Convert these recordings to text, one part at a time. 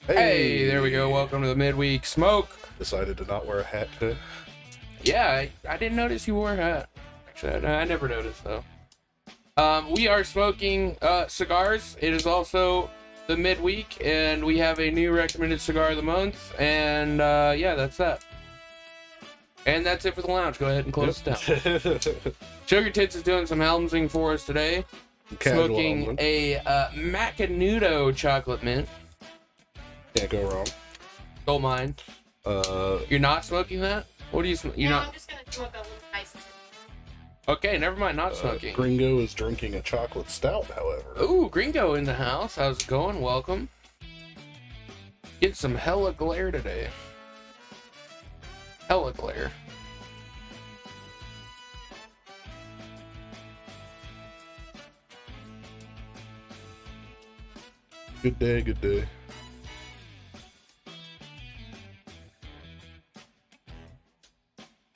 Hey, there we go. Welcome to the Midweek Smoke. Decided to not wear a hat today. Yeah, I didn't notice you wore a hat. Actually, I never noticed though. We are smoking cigars. It is also the midweek, and we have a new recommended cigar of the month. And yeah, that's that. And that's it for the lounge. Go ahead and close it down. Sugar Tits is doing some helmsing for us today. Casual Smoking helmsing. a Macanudo chocolate mint. Can't go wrong. Gold mine. You're not smoking that? What do you smoke? You're No, not. I'm just gonna smoke a little nice. Okay, never mind. Not smoking. Gringo is drinking a chocolate stout, however. Ooh, Gringo in the house. How's it going? Welcome. Get some hella glare today. Hella glare. Good day, good day.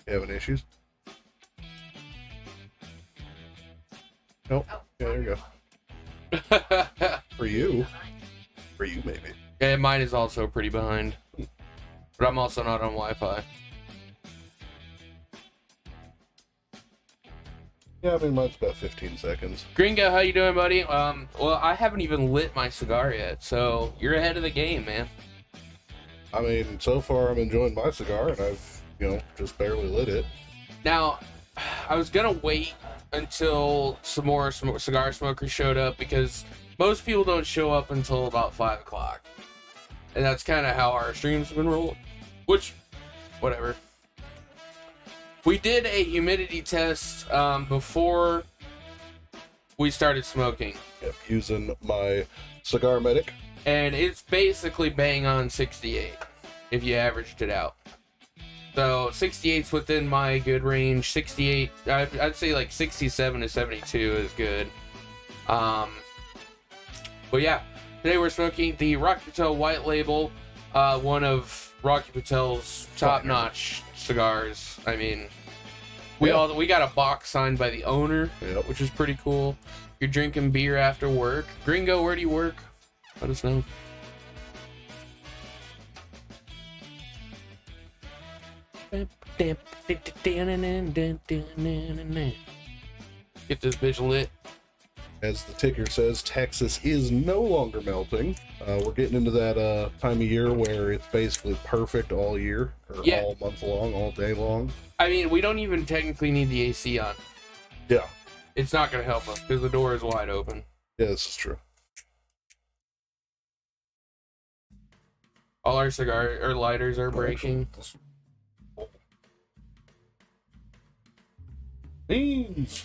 You having issues? Nope. Oh. Yeah, there you go. For you. For you, maybe. Yeah, mine is also pretty behind. But I'm also not on Wi-Fi. Yeah, I mean, mine's about 15 seconds. Gringo, how you doing, buddy? Well, I haven't even lit my cigar yet, so you're ahead of the game, man. I mean, so far I'm enjoying my cigar, and I've, just barely lit it. Now, I was gonna wait until some more cigar smokers showed up because most people don't show up until about 5 o'clock. And that's kind of how our streams have been rolling. Which, whatever. We did a humidity test before we started smoking. Yep, using my Cigar Medic. And it's basically bang on 68 if you averaged it out. So 68's within my good range. 68, I'd say like 67 to 72 is good. But yeah, today we're smoking the Rocky Patel White Label, one of Rocky Patel's top-notch cigars. I mean, we got a box signed by the owner, Yep. which is pretty cool. You're drinking beer after work. Gringo, where do you work? Let us know. Get this bitch lit. As the ticker says, Texas is no longer melting. We're getting into that time of year where it's basically perfect all year, or all month long, all day long. I mean, we don't even technically need the AC on. Yeah. It's not going to help us because the door is wide open. Yeah, this is true. All our cigar or lighters are breaking. Beans.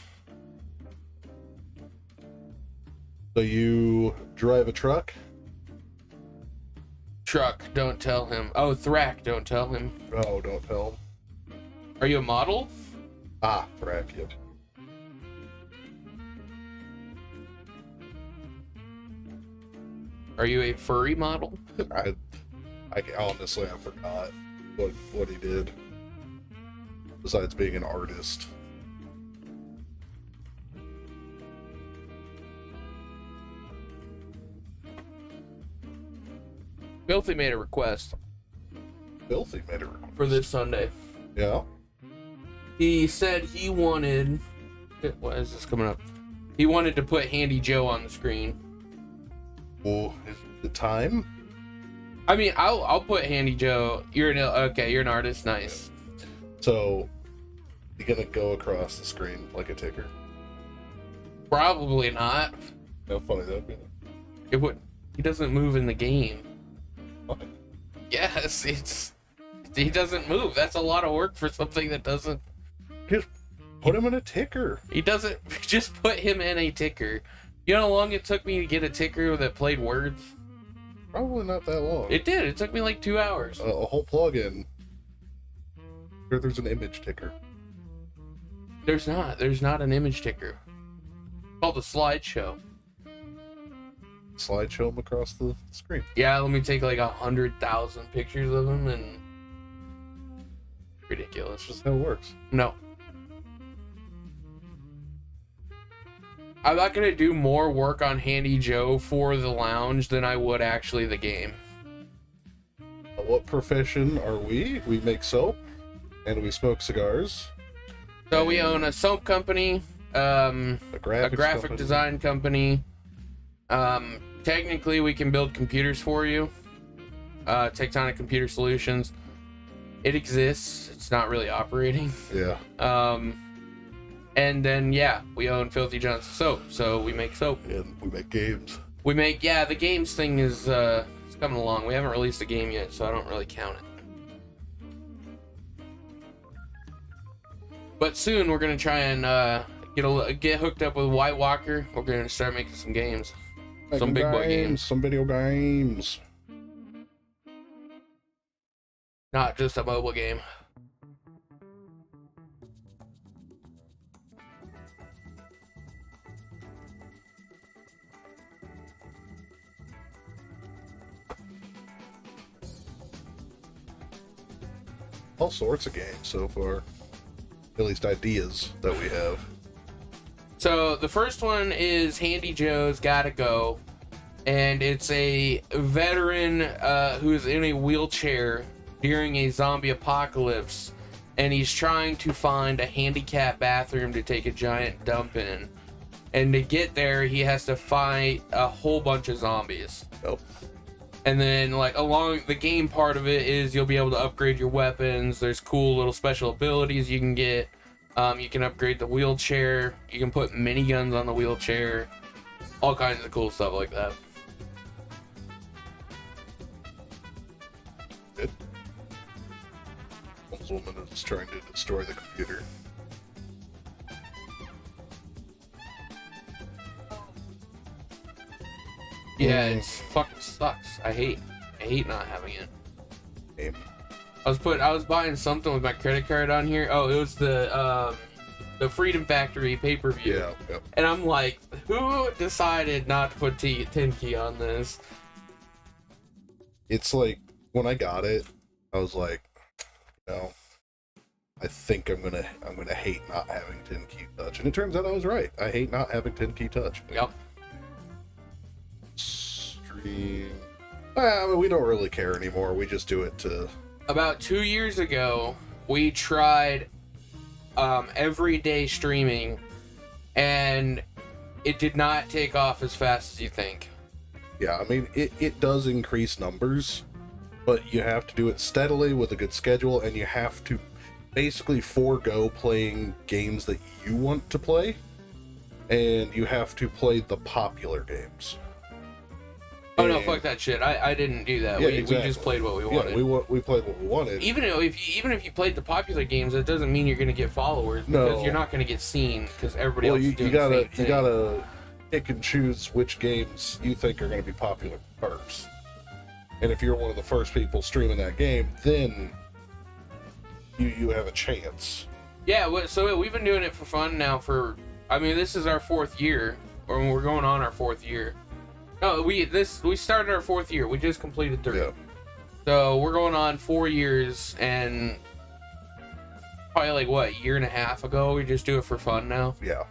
So you drive a truck? Truck, don't tell him. Oh, Thrack, don't tell him. Oh, don't tell him. Are you a model? Ah, Thrack, yep. Are you a furry model? I honestly, I forgot what he did. Besides being an artist. Filthy made a request. Filthy made a request. For this Sunday. Yeah. He said he wanted... What is this coming up? He wanted to put Handy Joe on the screen. Well, is the time? I mean, I'll put Handy Joe. You're an artist. Nice. So, you gonna go across the screen like a ticker? Probably not. How funny that'd be. It would. He doesn't move in the game. What? Yes, he doesn't move. That's a lot of work for something that doesn't. Just put him in a ticker. He doesn't. Just put him in a ticker. You know how long it took me to get a ticker that played words? Probably not that long. It did. It took me like 2 hours. A whole plugin. Sure, there's an image ticker. There's not. There's not an image ticker. It's called a slideshow. Slideshow him across the screen. Yeah, let me take like 100,000 pictures of him and ridiculous. That's how it works. No. I'm not gonna do more work on Handy Joe for the lounge than I would actually the game. What profession are we? We make soap and we smoke cigars. So we own a soap company, a graphic design company. Technically, we can build computers for you. Tectonic Computer Solutions. It exists. It's not really operating. Yeah. And then, yeah, we own Filthy John's Soap, so we make soap. And we make games. We make, the games thing is it's coming along. We haven't released a game yet, so I don't really count it. But soon we're gonna try and get hooked up with White Walker. We're gonna start making some games, some big boy games, some video games. not just a mobile game. All sorts of games so far. At least ideas that we have. So the first one is Handy Joe's Gotta Go, and it's a veteran who's in a wheelchair during a zombie apocalypse, and he's trying to find a handicapped bathroom to take a giant dump in. And to get there, he has to fight a whole bunch of zombies. Nope. And then, like, along the game part of it is you'll be able to upgrade your weapons. There's cool little special abilities you can get. You can upgrade the wheelchair. You can put miniguns on the wheelchair. All kinds of cool stuff like that. It. This woman is trying to destroy the computer. Yeah, it's fucking sucks. I hate not having it. Game. I was buying something with my credit card on here. Oh, it was the Freedom Factory pay-per-view. Yeah, yep. And I'm like, who decided not to put 10 key on this? It's like when I got it, I was like, no, I think I'm gonna hate not having 10 key touch, and it turns out I was right. I hate not having 10 key touch. Yep. Stream. Well, we don't really care anymore. We just do it to. About 2 years ago, we tried everyday streaming and it did not take off as fast as you think. Yeah, I mean, it does increase numbers, but you have to do it steadily with a good schedule, and you have to basically forego playing games that you want to play, and you have to play the popular games. Oh no, fuck that shit. I didn't do that. Yeah, we exactly. just played what we wanted. Yeah, we played what we wanted. Even if you played the popular games, that doesn't mean you're going to get followers, because you're not going to get seen because everybody else is doing the same thing. You gotta pick and choose which games you think are going to be popular first. And if you're one of the first people streaming that game, then you have a chance. Yeah, so we've been doing it for fun now this is our 4th year, or we're going on our 4th year. No, we started our 4th year. We just completed 3. Yeah. So we're going on 4 years, and probably a year and a half ago, we just do it for fun now. Yeah.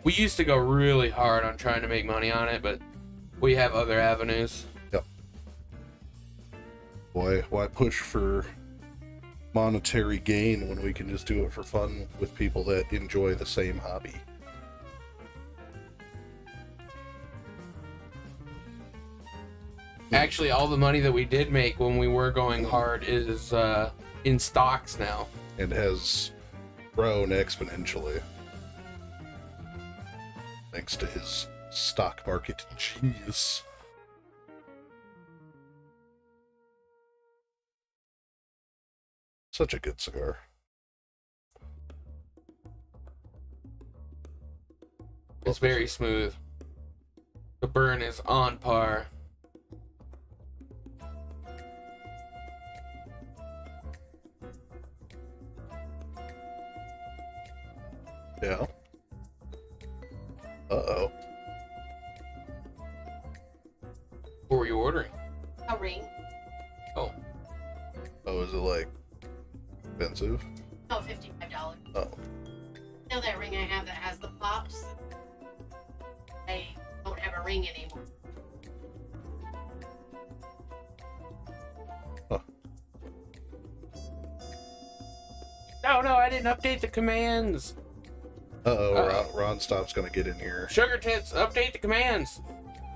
We used to go really hard on trying to make money on it, but we have other avenues. Yep. Why push for monetary gain when we can just do it for fun with people that enjoy the same hobby? Actually, all the money that we did make when we were going hard is in stocks now. And has grown exponentially. Thanks to his stock market genius. Such a good cigar. It's very smooth. The burn is on par. Yeah. Uh-oh. What were you ordering? A ring. Oh. Oh, is it expensive? Oh, $55. Oh. Now that ring I have that has the pops, I don't have a ring anymore. Huh. No, I didn't update the commands. Ron Stop's gonna get in here. Sugar Tits, update the commands.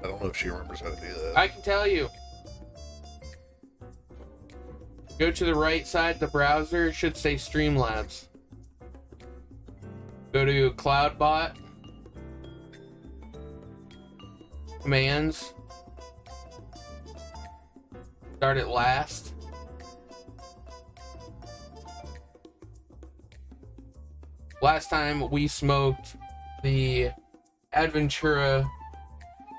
I don't know if she remembers how to do that. I can tell you. Go to the right side of the browser. It should say Streamlabs. Go to CloudBot. Commands. Start at last. Last time we smoked the Adventura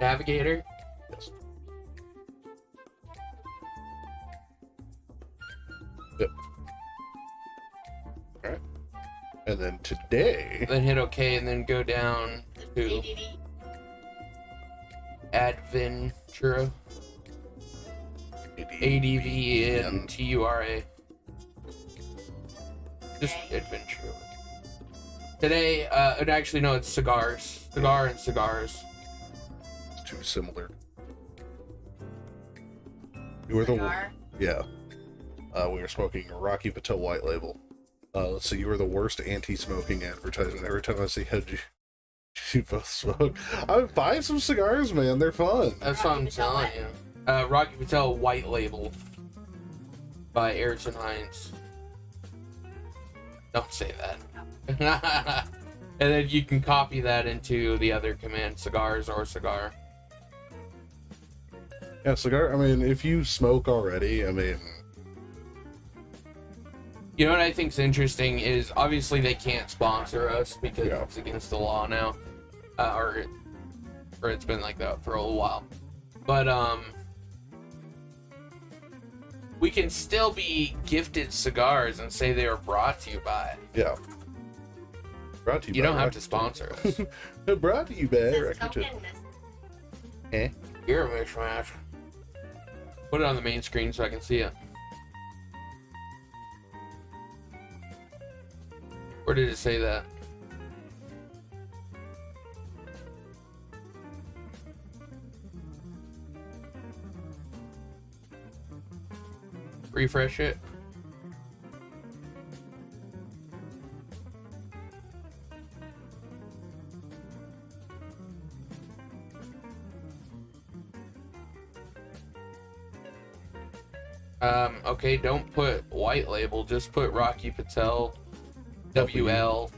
Navigator. Yes. Yep. Alright. And then today... Then hit OK and then go down to Adventura. ADVENTURA. Just Adventura. Today, it's cigars. Cigar and cigars. It's too similar. You were the Cigar? Yeah. We were smoking a Rocky Patel White Label. Let's see, you were the worst anti-smoking advertisement. Every time I see how you both smoke. I would buy some cigars, man. They're fun. That's what I'm telling you. Rocky Patel White Label by Ayrton Hines. Don't say that. And then you can copy that into the other command, cigars or cigar. Yeah, cigar, I mean, if you smoke already, I mean... You know what I think's interesting is, obviously they can't sponsor us because Yeah. it's against the law now. Or it's been like that for a little while. But, we can still be gifted cigars and say they were brought to you by. Yeah. Brought to you You by don't have Rocky to sponsor us. Patel. Brought to you by This is Rocky Patel. token miss. Eh? You're a mishmash. Put it on the main screen so I can see it. Where did it say that? Refresh it. Okay, don't put white label, just put Rocky Patel, WL.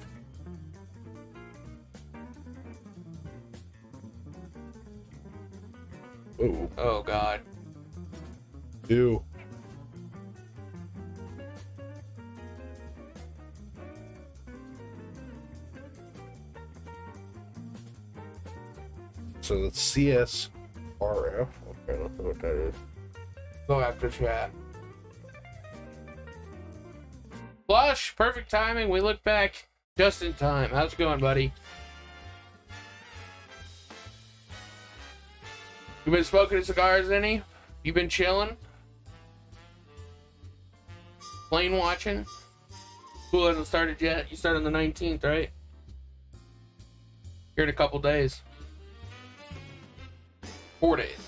Oh, Oh god. ew. So that's CSRF. Okay, let's see what that is. Go after chat. Flush, perfect timing. We look back just in time. How's it going, buddy? You been smoking cigars any? You been chilling? Plane watching? School hasn't started yet. You start on the 19th, right? Here in a couple days. 4 days.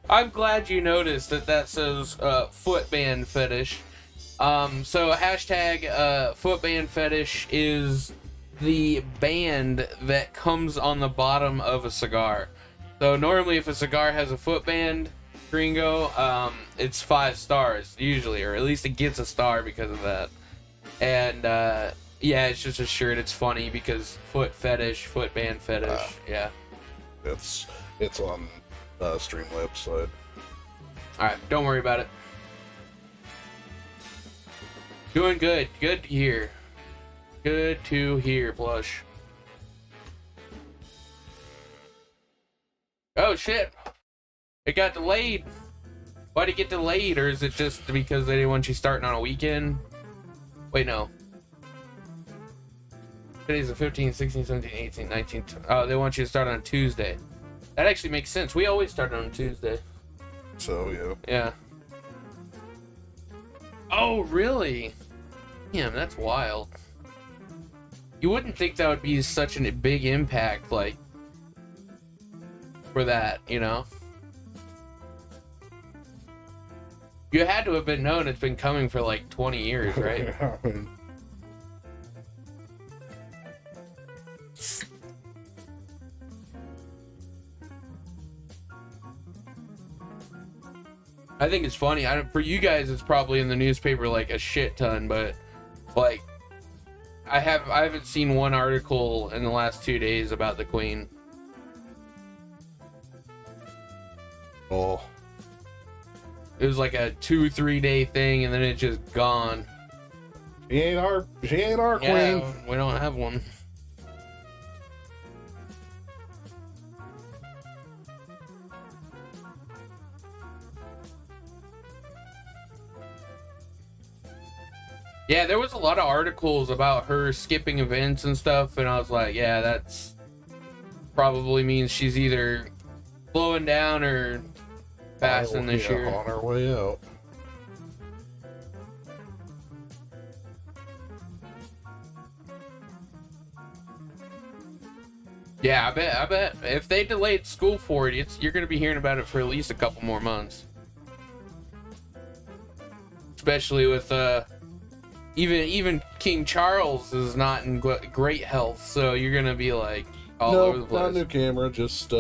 I'm glad you noticed that says foot band fetish. So hashtag foot band fetish is the band that comes on the bottom of a cigar. So normally if a cigar has a foot band, gringo, it's 5 stars usually, or at least it gets a star because of that. And yeah, it's just a shirt. It's funny because foot fetish, foot band fetish. Yeah. It's on Streamlabs side. Alright, don't worry about it. Doing good. Good to hear. Good to hear, Blush. Oh shit. It got delayed. Why'd it get delayed? Or is it just because they didn't want you starting on a weekend? Wait, no. Today's the 15th, 16th, 17th, 18th, 19th. Oh, they want you to start on a Tuesday. That actually makes sense. We always start on a Tuesday. So, yeah. Yeah. Oh, really? Damn, that's wild. You wouldn't think that would be such a big impact, like, for that, you know? You had to have been known it's been coming for like 20 years, right? I think it's funny. For you guys, it's probably in the newspaper like a shit ton, but like, I haven't seen one article in the last 2 days about the Queen. Oh. It was like a 2-3 day thing, and then it just gone. She ain't our Yeah, queen. we don't have one. Yeah, there was a lot of articles about her skipping events and stuff, and I was like, yeah, that's probably means she's either slowing down or passing this year. On our way out. Yeah, I bet if they delayed school for it, you're gonna be hearing about it for at least a couple more months. Especially with even King Charles is not in great health, so you're gonna be like all over the place. Not new camera, just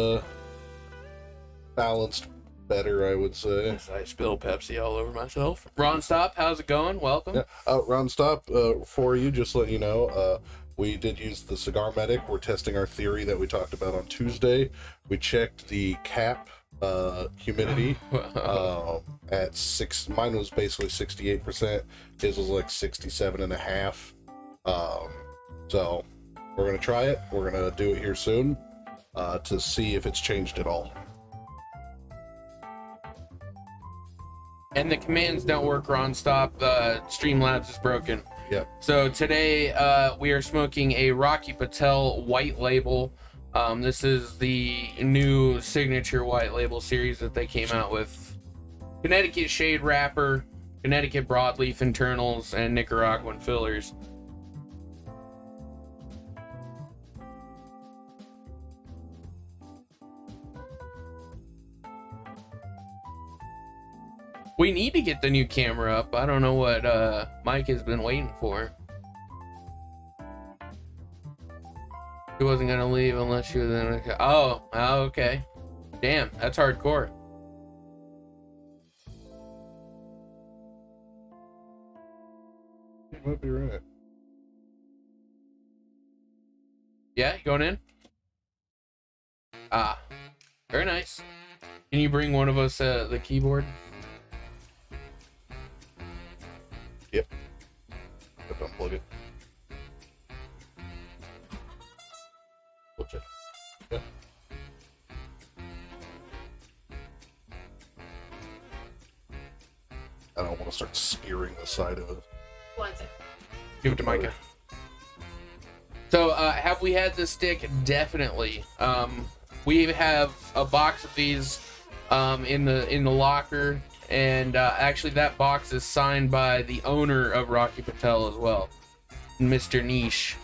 balanced better, I would say. I spilled Pepsi all over myself. Ron Stop, how's it going? Welcome. Yeah. Ron Stop, for you, just to let you know, we did use the Cigar Medic. We're testing our theory that we talked about on Tuesday. We checked the cap humidity at 6. Mine was basically 68%. His was like 67.5. So we're gonna try it. We're gonna do it here soon to see if it's changed at all. And the commands don't work, Ron Stop. Streamlabs is broken. Yep. So today we are smoking a Rocky Patel white label. This is the new signature white label series that they came out with. Connecticut shade wrapper, Connecticut broadleaf internals, and Nicaraguan fillers. We need to get the new camera up. I don't know what Mike has been waiting for. She wasn't gonna leave unless she was in a... Oh, okay. Damn, that's hardcore. You might be right. Yeah, going in? Ah, very nice. Can you bring one of us the keyboard? Yep. But unplug it. We'll check. Yeah. I don't want to start spearing the side of it. One second. Give it to Micah. So, have we had this stick? Definitely. We have a box of these in the locker, and actually that box is signed by the owner of Rocky Patel as well, Mr. Niche.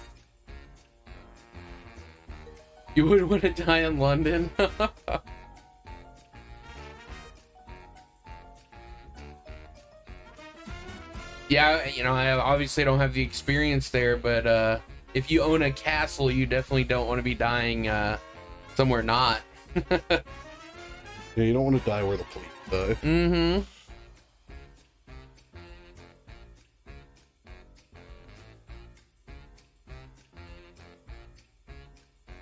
You wouldn't want to die in London? Yeah, you know, I obviously don't have the experience there, but if you own a castle, you definitely don't want to be dying somewhere not. Yeah, you don't want to die where the police die. Mm-hmm.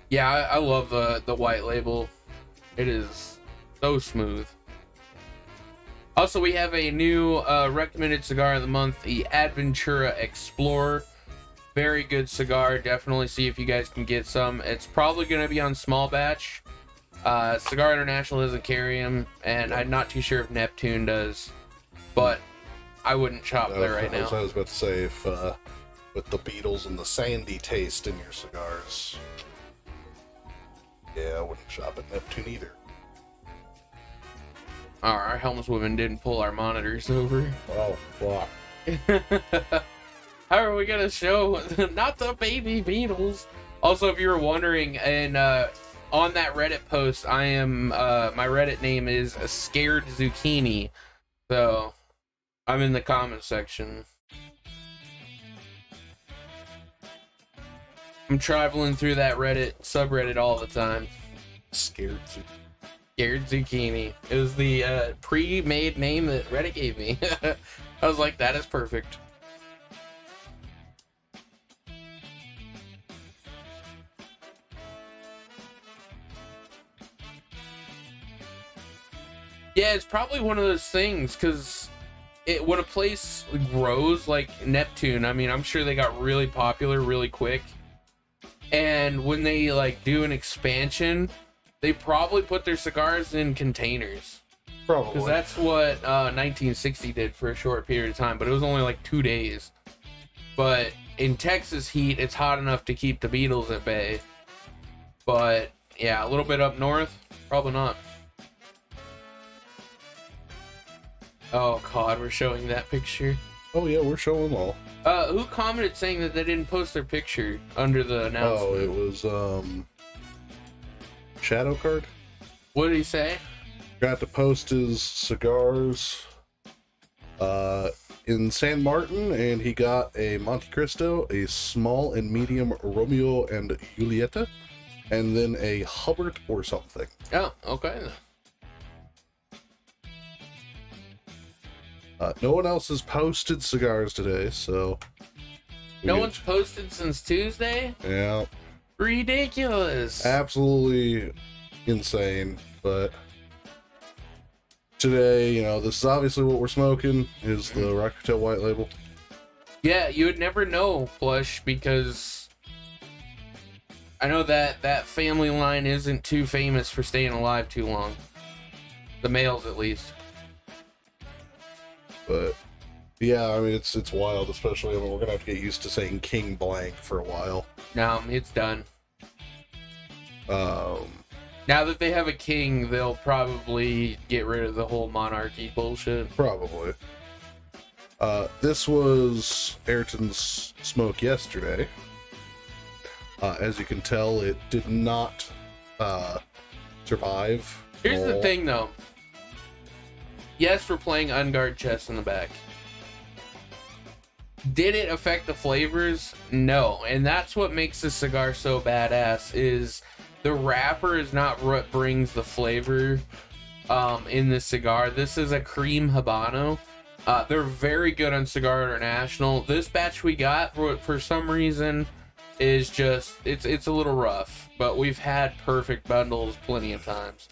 Yeah, I love the white label. It is so smooth. Also, we have a new recommended cigar of the month, the Adventura Explorer. Very good cigar. Definitely see if you guys can get some. It's probably going to be on small batch. Cigar International doesn't carry them, and I'm not too sure if Neptune does, but I wouldn't shop there right now. I was about to say, if with the Beatles and the sandy taste in your cigars, yeah, I wouldn't shop at Neptune either. Our helmswoman didn't pull our monitors over. Oh, fuck. How are we gonna show not the baby Beatles? Also, if you were wondering, and on that Reddit post, I am my Reddit name is Scared Zucchini, so I'm in the comment section. I'm traveling through that Reddit subreddit all the time. Scared Zucchini. It was the pre-made name that Reddit gave me. I was like, that is perfect. Yeah, it's probably one of those things, because when a place grows like Neptune, I mean, I'm sure they got really popular really quick. And when they like do an expansion, they probably put their cigars in containers. Probably. Because that's what 1960 did for a short period of time, but it was only like 2 days. But in Texas heat, it's hot enough to keep the Beatles at bay. But yeah, a little bit up north, probably not. Oh god, we're showing that picture. Oh yeah, we're showing them all. Who commented saying that they didn't post their picture under the announcement? Oh, it was Shadow Card. What did he say? Got to post his cigars in San Martin, and he got a Monte Cristo, a small and medium Romeo and Julieta, and then a Hubbard or something. Oh, okay. No one else has posted cigars today, so... No one's posted since Tuesday? Yeah. Ridiculous. Absolutely insane, but... Today, you know, this is obviously what we're smoking, is the Rocky Patel White Label. Yeah, you would never know, Plush, because... I know that family line isn't too famous for staying alive too long. The males, at least. But yeah, I mean it's wild, especially we're gonna have to get used to saying King Blank for a while. No, it's done. Now that they have a king, they'll probably get rid of the whole monarchy bullshit. Probably. This was Ayrton's smoke yesterday. As you can tell, it did not survive. Here's the thing, though. Yes, we're playing unguard chess in the back. Did it affect the flavors? No. And that's what makes this cigar so badass, is the wrapper is not what brings the flavor in this cigar. This is a cream Habano. They're very good on Cigar International. This batch we got, for some reason, is just, it's a little rough, but we've had perfect bundles plenty of times.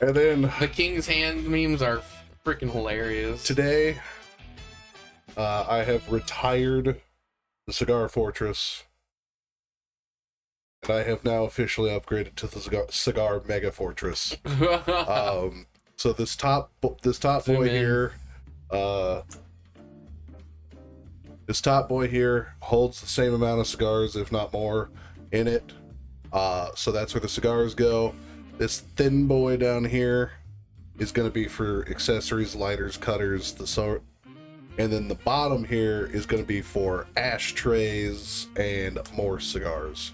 And then The King's Hand memes are freaking hilarious. today, I have retired the Cigar Fortress, and I have now officially upgraded to the Cigar Mega Fortress. So this top Zoom boy in. here, this top boy here holds the same amount of cigars, if not more, in it. So that's where the cigars go. This thin boy down here is going to be for accessories, lighters, cutters, the sort. And then the bottom here is going to be for ashtrays and more cigars.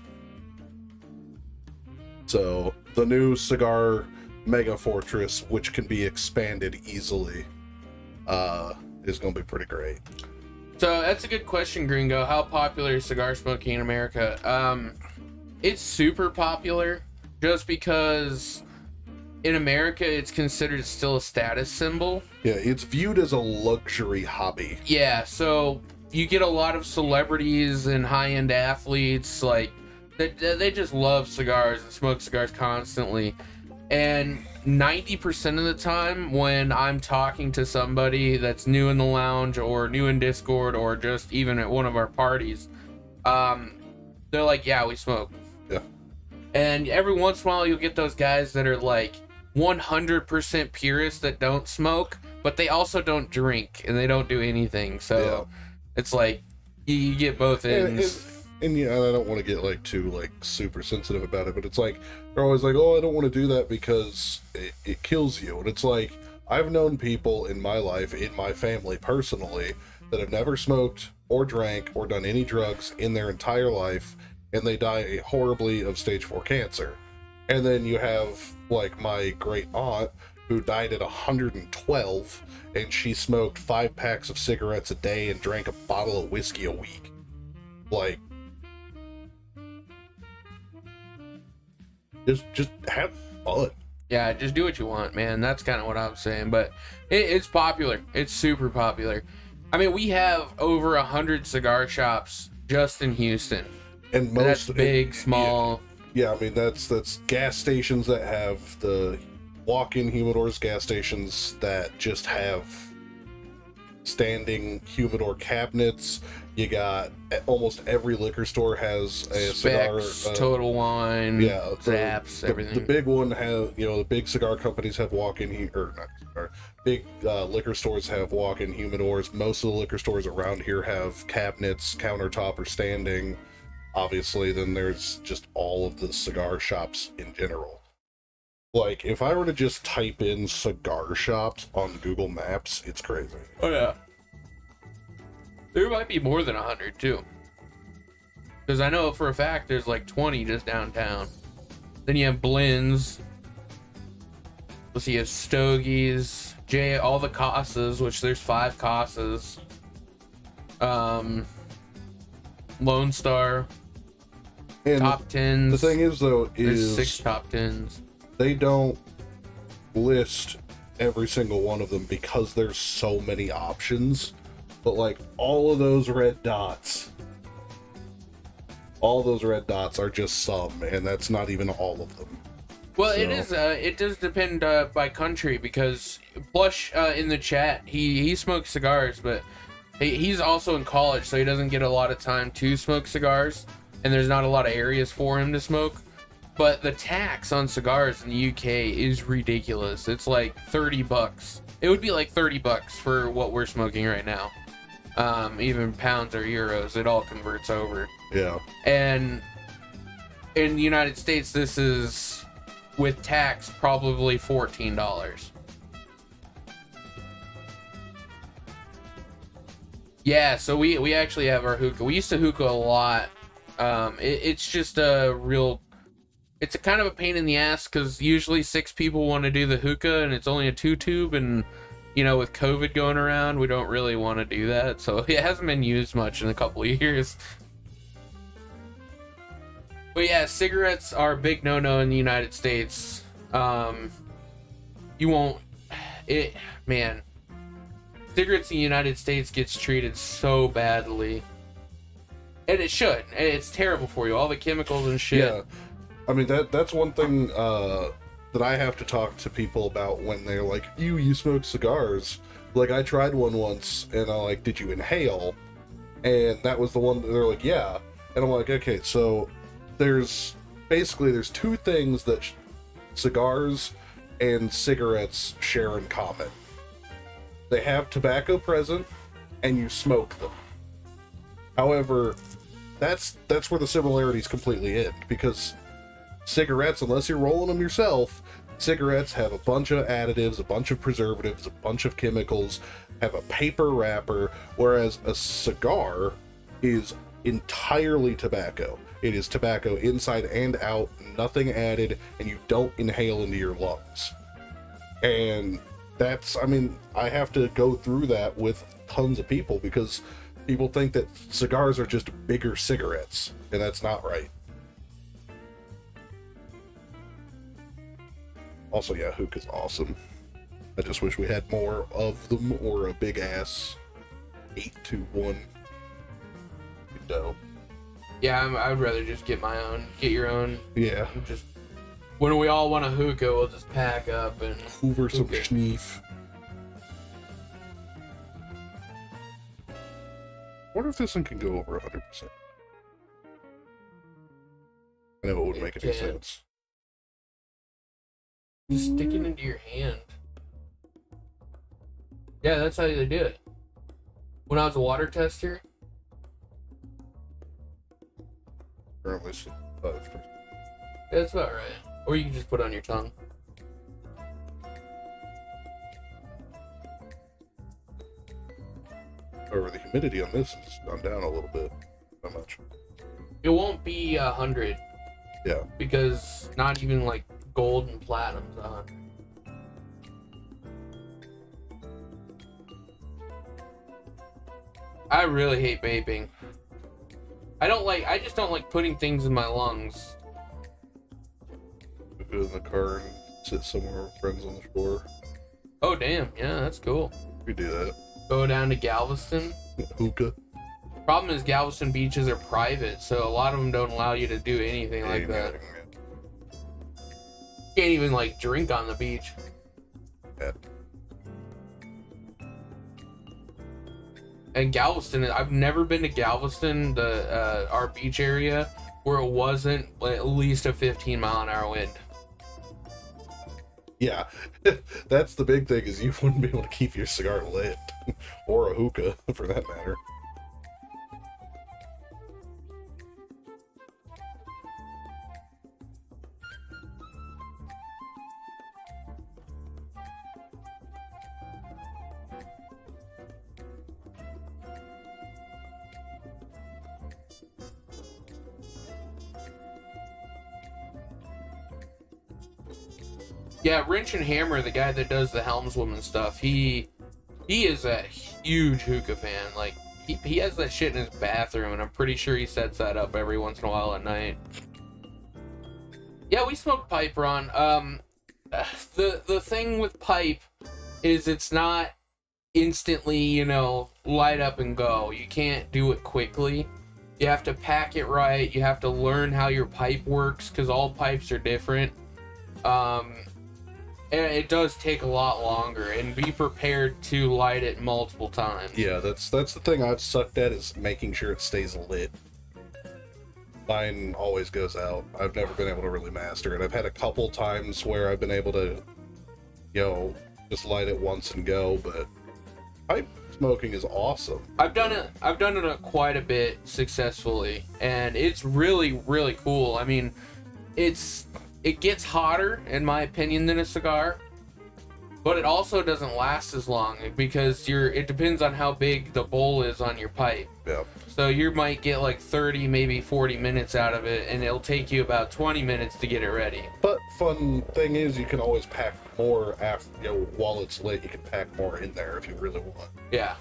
So the new Cigar Mega Fortress, which can be expanded easily, is going to be pretty great. So that's a good question, Gringo. How popular is cigar smoking in America? It's super popular just because in America it's considered still a status symbol. Yeah, it's viewed as a luxury hobby. Yeah, so you get a lot of celebrities and high-end athletes, like, they just love cigars and smoke cigars constantly. And 90% of the time when I'm talking to somebody that's new in the lounge or new in Discord or just even at one of our parties, they're like, yeah, we smoke. Yeah. And every once in a while you'll get those guys that are like 100% purists that don't smoke, but they also don't drink and they don't do anything. So it's like you get both ends. And yeah, I don't want to get like too like super sensitive about it, but it's like they're always like, oh, I don't want to do that because it kills you. And it's like, I've known people in my life, in my family personally, that have never smoked or drank or done any drugs in their entire life, and they die horribly of stage 4 cancer. And then you have like my great aunt who died at 112, and she smoked 5 packs of cigarettes a day and drank a bottle of whiskey a week. Like, just have fun. Yeah, just do what you want, man. That's kind of what I'm saying. But it's popular. It's super popular. I mean, we have over 100 cigar shops just in Houston. And That's big, small. Yeah, I mean, that's gas stations that have the walk-in humidors, gas stations that just have standing humidor cabinets. You got almost every liquor store has a Specs, cigar. Total Wine, Yeah, Zaps, everything. The big one has, the big cigar companies have walk-in big liquor stores have walk-in humidors. Most of the liquor stores around here have cabinets, countertop, or standing. Obviously, then there's just all of the cigar shops in general. Like, if I were to just type in cigar shops on Google Maps, it's crazy. Oh, yeah. There might be more than 100, too. Because I know for a fact there's like 20 just downtown. Then you have Blends. Let's see, you have Stogies, all the Casas, which there's 5 Casas. Lone Star. And Top 10s. the thing is, though, There's 6 top 10s. They don't list every single one of them because there's so many options. But like all of those red dots are just some, and that's not even all of them. Well, So- it does depend by country, because Plush in the chat, he smokes cigars, but he's also in college, so he doesn't get a lot of time to smoke cigars, and there's not a lot of areas for him to smoke. But the tax on cigars in the UK is ridiculous. It's like $30. It would be like $30 for what we're smoking right now. Even pounds or euros, it all converts over. Yeah. And in the United States, this is, with tax, probably $14. Yeah, so we actually have our hookah. We used to hookah a lot. It's just it's a kind of a pain in the ass, because usually 6 people want to do the hookah, and it's only a 2-tube, and with COVID going around, we don't really want to do that, so it hasn't been used much in a couple of years. But yeah, cigarettes are a big no-no in the United States. You won't... Man. Cigarettes in the United States gets treated so badly. And it should. And it's terrible for you. All the chemicals and shit. Yeah. I mean, that's one thing that I have to talk to people about when they're like, you smoke cigars. Like, I tried one once, and I'm like, did you inhale? And that was the one that they're like, yeah. And I'm like, okay, so there's two things that cigars and cigarettes share in common. They have tobacco present, and you smoke them. However, that's where the similarities completely end, because cigarettes, unless you're rolling them yourself, cigarettes have a bunch of additives, a bunch of preservatives, a bunch of chemicals, have a paper wrapper, whereas a cigar is entirely tobacco. It is tobacco inside and out, nothing added, and you don't inhale into your lungs. And I have to go through that with tons of people, because people think that cigars are just bigger cigarettes, and that's not right. Also, yeah, hookah's awesome. I just wish we had more of them, or a big ass 8-1 dough. Yeah, I'd rather just get my own. Get your own. Yeah. Just when we all want a hookah, we'll just pack up and Hoover some schneef. I wonder if this one can go over 100%. I know it wouldn't make any sense. Just stick it into your hand. Yeah, that's how they do it. When I was a water tester. Currently 5%. Yeah, that's about right. Or you can just put it on your tongue. However, the humidity on this has gone down a little bit. Not much. It won't be 100. Yeah. Because not even like gold and platinum's on. I really hate vaping. I just don't like putting things in my lungs. We go in the car and sit somewhere with friends on the shore. Oh damn, yeah, that's cool. We do that. Go down to Galveston. Hookah. Problem is Galveston beaches are private, so a lot of them don't allow you to do anything like that. You can't even like drink on the beach. Yeah. And Galveston, I've never been to Galveston, our beach area, where it wasn't at least a 15-mile-an-hour wind. Yeah, that's the big thing, is you wouldn't be able to keep your cigar lit, or a hookah, for that matter. Yeah, Wrench and Hammer, the guy that does the helmswoman stuff, he is a huge hookah fan. Like, he has that shit in his bathroom, and I'm pretty sure he sets that up every once in a while at night. Yeah, we smoked pipe, Ron. The thing with pipe is it's not instantly, light up and go. You can't do it quickly. You have to pack it right. You have to learn how your pipe works, because all pipes are different. And it does take a lot longer, and be prepared to light it multiple times. Yeah, that's the thing I've sucked at, is making sure it stays lit. Mine always goes out. I've never been able to really master it. I've had a couple times where I've been able to, just light it once and go, but pipe smoking is awesome. I've done it quite a bit successfully, and it's really, really cool. I mean, it gets hotter, in my opinion, than a cigar, but it also doesn't last as long, because it depends on how big the bowl is on your pipe. Yeah. So you might get like 30, maybe 40 minutes out of it, and it'll take you about 20 minutes to get it ready. But fun thing is, you can always pack more while it's lit. You can pack more in there if you really want. Yeah.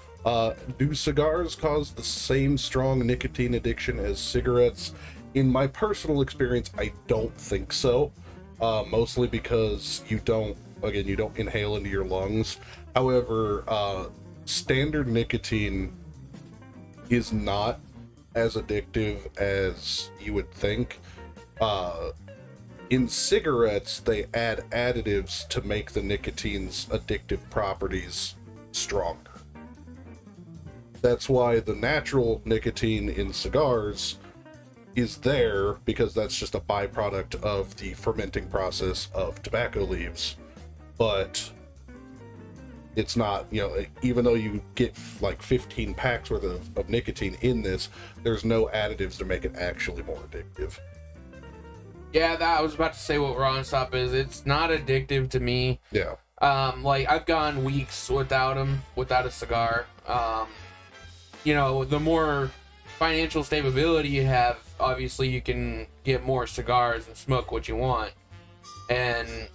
Do cigars cause the same strong nicotine addiction as cigarettes? In my personal experience, I don't think so. Mostly because you don't inhale into your lungs. However, standard nicotine is not as addictive as you would think. In cigarettes, they add additives to make the nicotine's addictive properties stronger. That's why the natural nicotine in cigars is there, because that's just a byproduct of the fermenting process of tobacco leaves. But it's not, even though you get like 15 packs worth of nicotine in this, there's no additives to make it actually more addictive. Yeah, I was about to say what Ron Stop is. It's not addictive to me. Yeah. Like, I've gone weeks without a cigar. The more financial stability you have, obviously you can get more cigars and smoke what you want. And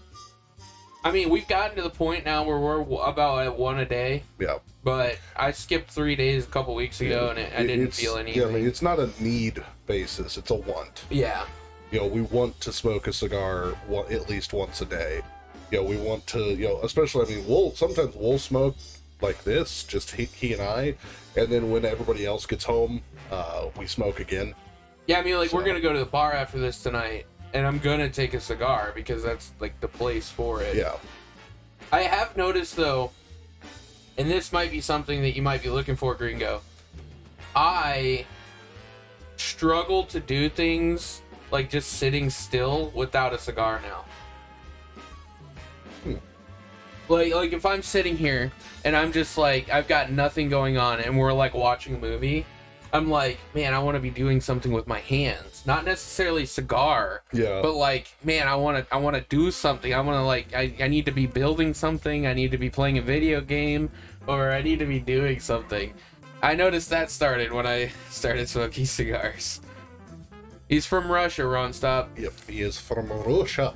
I mean, we've gotten to the point now where we're about at one a day. Yeah. But I skipped 3 days a couple weeks ago, and I didn't feel anything. Yeah, I mean, it's not a need basis; it's a want. Yeah. We want to smoke a cigar at least once a day. We want to, especially, I mean, sometimes we'll smoke like this, just he and I, and then when everybody else gets home, we smoke again. Yeah, I mean, like, we're gonna go to the bar after this tonight, and I'm gonna take a cigar because that's like the place for it. Yeah. I have noticed though, and this might be something that you might be looking for, Gringo. I struggle to do things like just sitting still without a cigar now. Like if I'm sitting here and I'm just like, I've got nothing going on and we're like watching a movie, I'm like, man, I want to be doing something with my hands. Not necessarily cigar. Yeah. But like, man, I want to do something. I want to like, I need to be building something. I need to be playing a video game, or I need to be doing something. I noticed that started when I started smoking cigars. He's from Russia, Ron Stop. Yep, he is from Russia.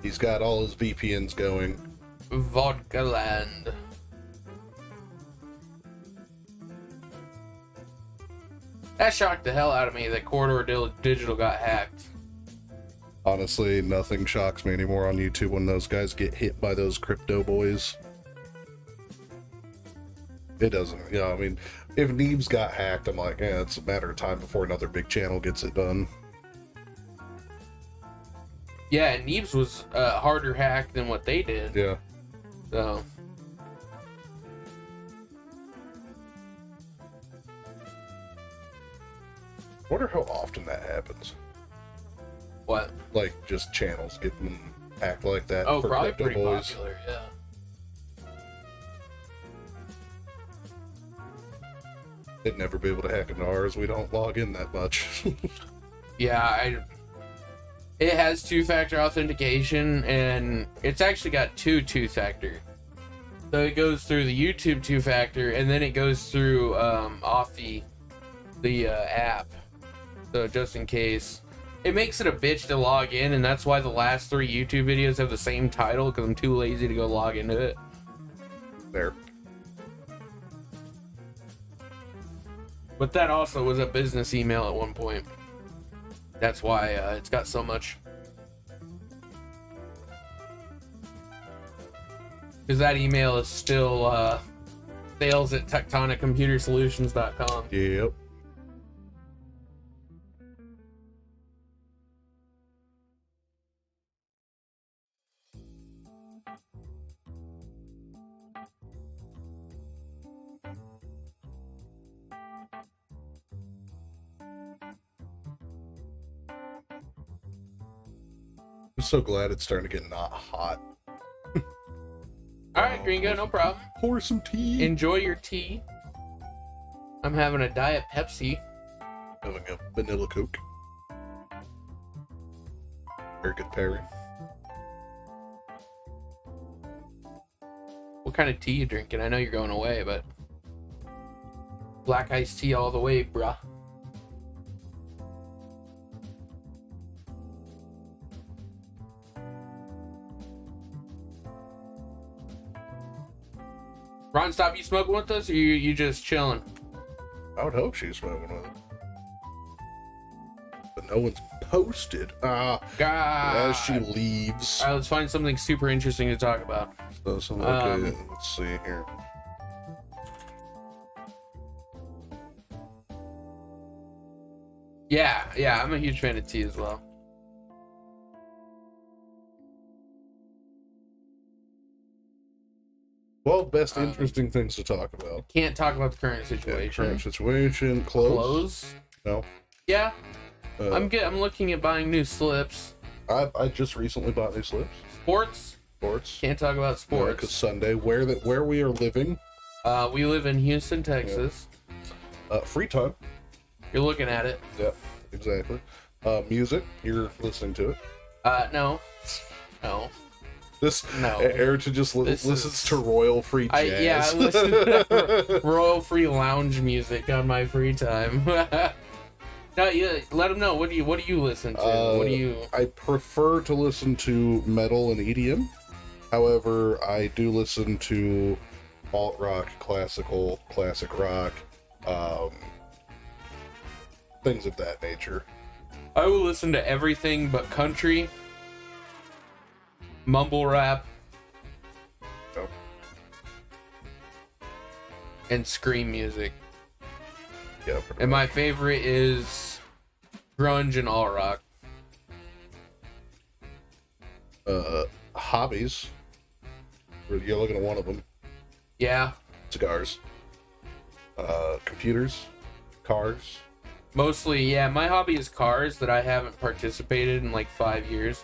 He's got all his VPNs going. Vodka land. That shocked the hell out of me that Corridor Digital got hacked. Honestly, nothing shocks me anymore on YouTube when those guys get hit by those crypto boys. It doesn't, I mean, if Neebs got hacked, I'm like, it's a matter of time before another big channel gets it done. Yeah, and Neebs was a harder hack than what they did. Yeah. So. I wonder how often that happens. What? Like, just channels getting hacked like that. Oh, for probably crypto pretty boys. popular, yeah. They'd never be able to hack into ours. We don't log in that much. Yeah, it has two-factor authentication, and it's actually got two-factor. So it goes through the YouTube two-factor, and then it goes through off the app. So just in case. It makes it a bitch to log in, and that's why the last 3 YouTube videos have the same title, because I'm too lazy to go log into it. There. But that also was a business email at one point. That's why it's got so much. Because that email is still sales at tectoniccomputersolutions.com. Yep. I'm so glad it's starting to get not hot. Alright, Gringo, no problem. Pour some tea. Enjoy your tea. I'm having a Diet Pepsi. Having a vanilla Coke. Very good pairing. What kind of tea you drinking? I know you're going away, but... Black iced tea all the way, bruh. Ron, stop you smoking with us, or you just chilling? I would hope she's smoking with it. But no one's posted. God. As she leaves. All right, let's find something super interesting to talk about. So, okay, let's see here. Yeah, I'm a huge fan of tea as well. Well, best interesting things to talk about. Can't talk about the current Yeah, situation. current situation. Clothes. No. Yeah. I'm looking at buying new slips. I just recently bought new slips. Sports. Can't talk about sports. Because Sunday, where we are living. We live in Houston, Texas. Free time. You're looking at it. Yeah, exactly. Music. You're listening to it. No. No. Ayrton just listens to royal free jazz. I listen to royal free lounge music on my free time. No, yeah, let them know. What do you listen to? I prefer to listen to metal and EDM. However, I do listen to alt rock, classic rock, things of that nature. I will listen to everything but country, mumble rap, Oh. and scream music. Yeah. And my favorite is grunge and alt rock. Hobbies. You're looking at one of them. Yeah. Cigars. Computers. Cars. Mostly, yeah. My hobby is cars that I haven't participated in like 5 years.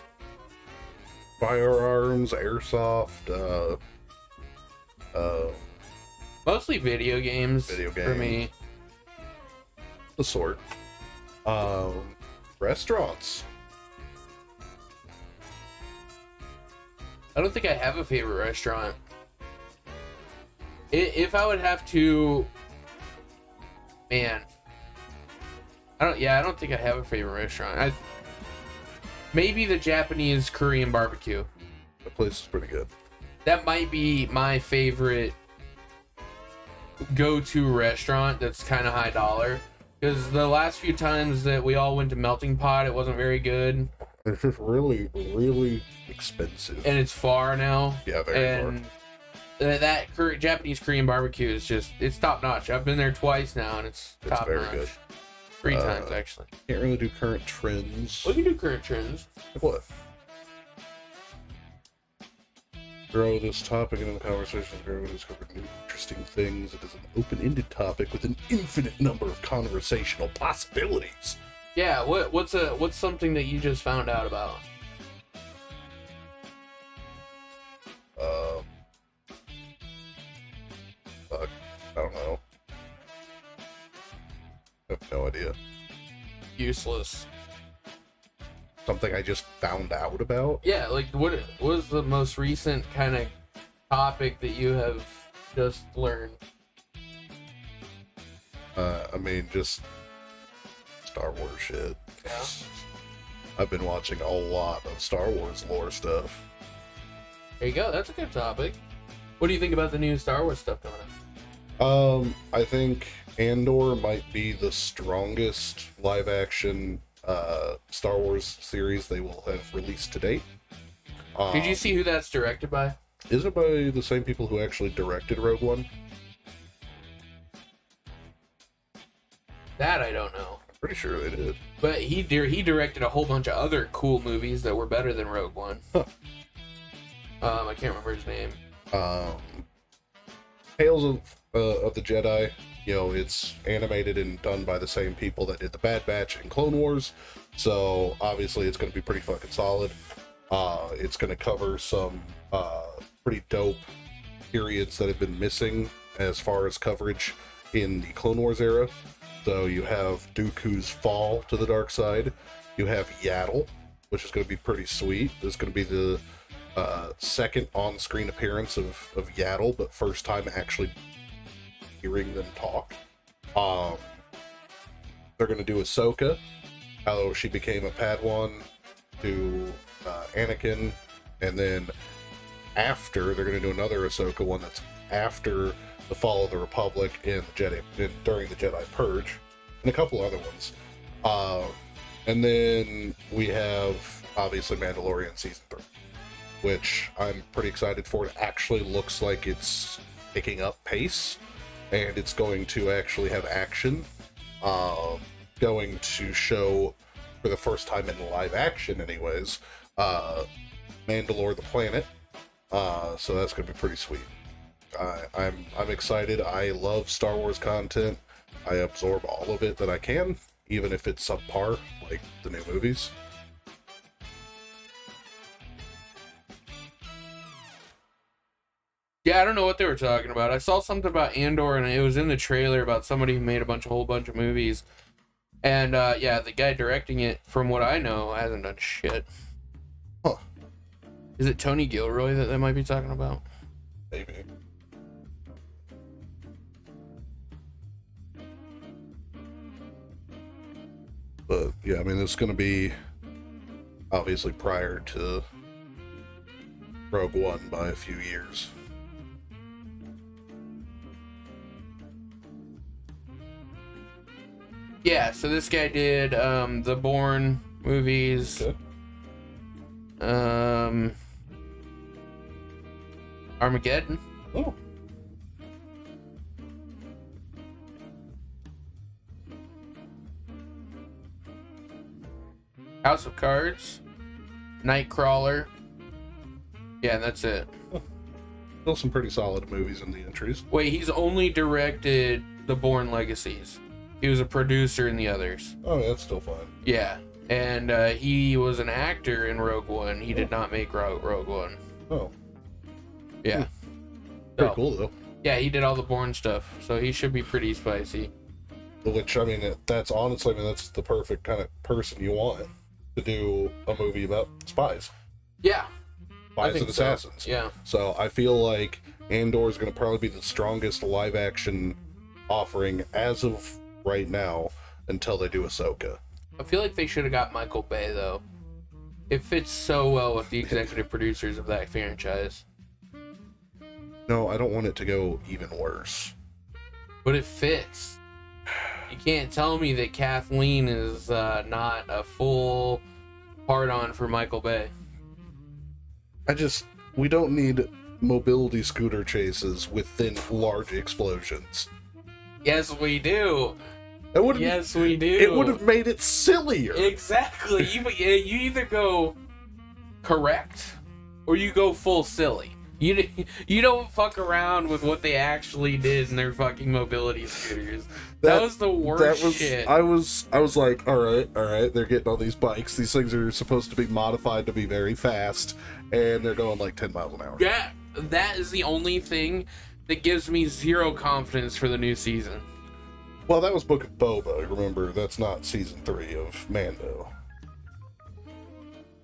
Firearms. Airsoft. Mostly video games. For me. The sort. Restaurants. I don't think I have a favorite restaurant. If I would have to, man, I don't think I have a favorite restaurant. Maybe the Japanese Korean barbecue. The place is pretty good. That might be my favorite go-to restaurant that's kind of high dollar. Because the last few times that we all went to Melting Pot, it wasn't very good. It's just really, really expensive. And it's far now. Yeah, very far. That Japanese Korean barbecue is it's top notch. I've been there twice now, and it's top very notch. good. 3 times actually. Can't really do current trends. We can do current trends. What? Grow this topic into the conversation. Grow discover new interesting things. It is an open-ended topic with an infinite number of conversational possibilities. Yeah. What's something that you just found out about? Fuck. I don't know. I have no idea. Useless. Something I just found out about? Yeah, like what was the most recent kind of topic that you have just learned? I mean, just Star Wars shit. Yeah. I've been watching a lot of Star Wars lore stuff. There you go. That's a good topic. What do you think about the new Star Wars stuff coming up? I think Andor might be the strongest live-action Star Wars series they will have released to date. Did you see who that's directed by? Is it by the same people who actually directed Rogue One? That I don't know. Pretty sure they did. But he directed a whole bunch of other cool movies that were better than Rogue One. Huh. I can't remember his name. Tales of the Jedi. You know, it's animated and done by the same people that did the Bad Batch and Clone Wars, so obviously it's going to be pretty fucking solid. It's going to cover some pretty dope periods that have been missing as far as coverage in the Clone Wars era. So you have Dooku's fall to the dark side. You have Yaddle, which is going to be pretty sweet. This is going to be the second on-screen appearance of Yaddle, but first time actually hearing them talk. They're going to do Ahsoka, how she became a Padawan to Anakin, and then after they're going to do another Ahsoka one that's after the Fall of the Republic and during the Jedi Purge, and a couple other ones. And then we have obviously Mandalorian season 3, which I'm pretty excited for. It actually looks like it's picking up pace, and it's going to actually have action. Going to show, for the first time in live action anyways, Mandalore the planet. So that's going to be pretty sweet. I'm excited. I love Star Wars content. I absorb all of it that I can, even if it's subpar, like the new movies. Yeah, I don't know what they were talking about. I saw something about Andor, and it was in the trailer about somebody who made a whole bunch of movies. And, yeah, the guy directing it, from what I know, hasn't done shit. Huh. Is it Tony Gilroy that they might be talking about? Maybe. But, yeah, I mean, it's going to be obviously prior to Rogue One by a few years. Yeah, so this guy did the Bourne movies. Okay. Armageddon. Oh. House of Cards. Nightcrawler. Yeah, that's it. Still some pretty solid movies in the entries. Wait, he's only directed the Bourne Legacies. He was a producer in the others. Oh, yeah, that's still fine. Yeah, and he was an actor in Rogue One. He did not make Rogue One. Oh. Yeah. Pretty So, cool, though. yeah, he did all the Bourne stuff, so he should be pretty spicy. Which, I mean, that's honestly, I mean, that's the perfect kind of person you want to do a movie about spies. Yeah. Spies and assassins. So. Yeah. So I feel like Andor is going to probably be the strongest live action offering as of right now until they do Ahsoka. I feel like they should have got Michael Bay, though. It fits so well with the executive producers of that franchise. No, I don't want it to go even worse. But it fits. You can't tell me that Kathleen is not a full hard-on for Michael Bay. We don't need mobility scooter chases within large explosions. Yes, we do. Yes, we do. It would have made it sillier. Exactly. You either go correct or you go full silly. You don't fuck around with what they actually did in their fucking mobility scooters. That was the worst shit. I was like, all right, they're getting all these bikes. These things are supposed to be modified to be very fast, and they're going like 10 miles an hour. Yeah, that is the only thing that gives me zero confidence for the new season. Well, that was Book of Boba. Remember, that's not season 3 of Mando.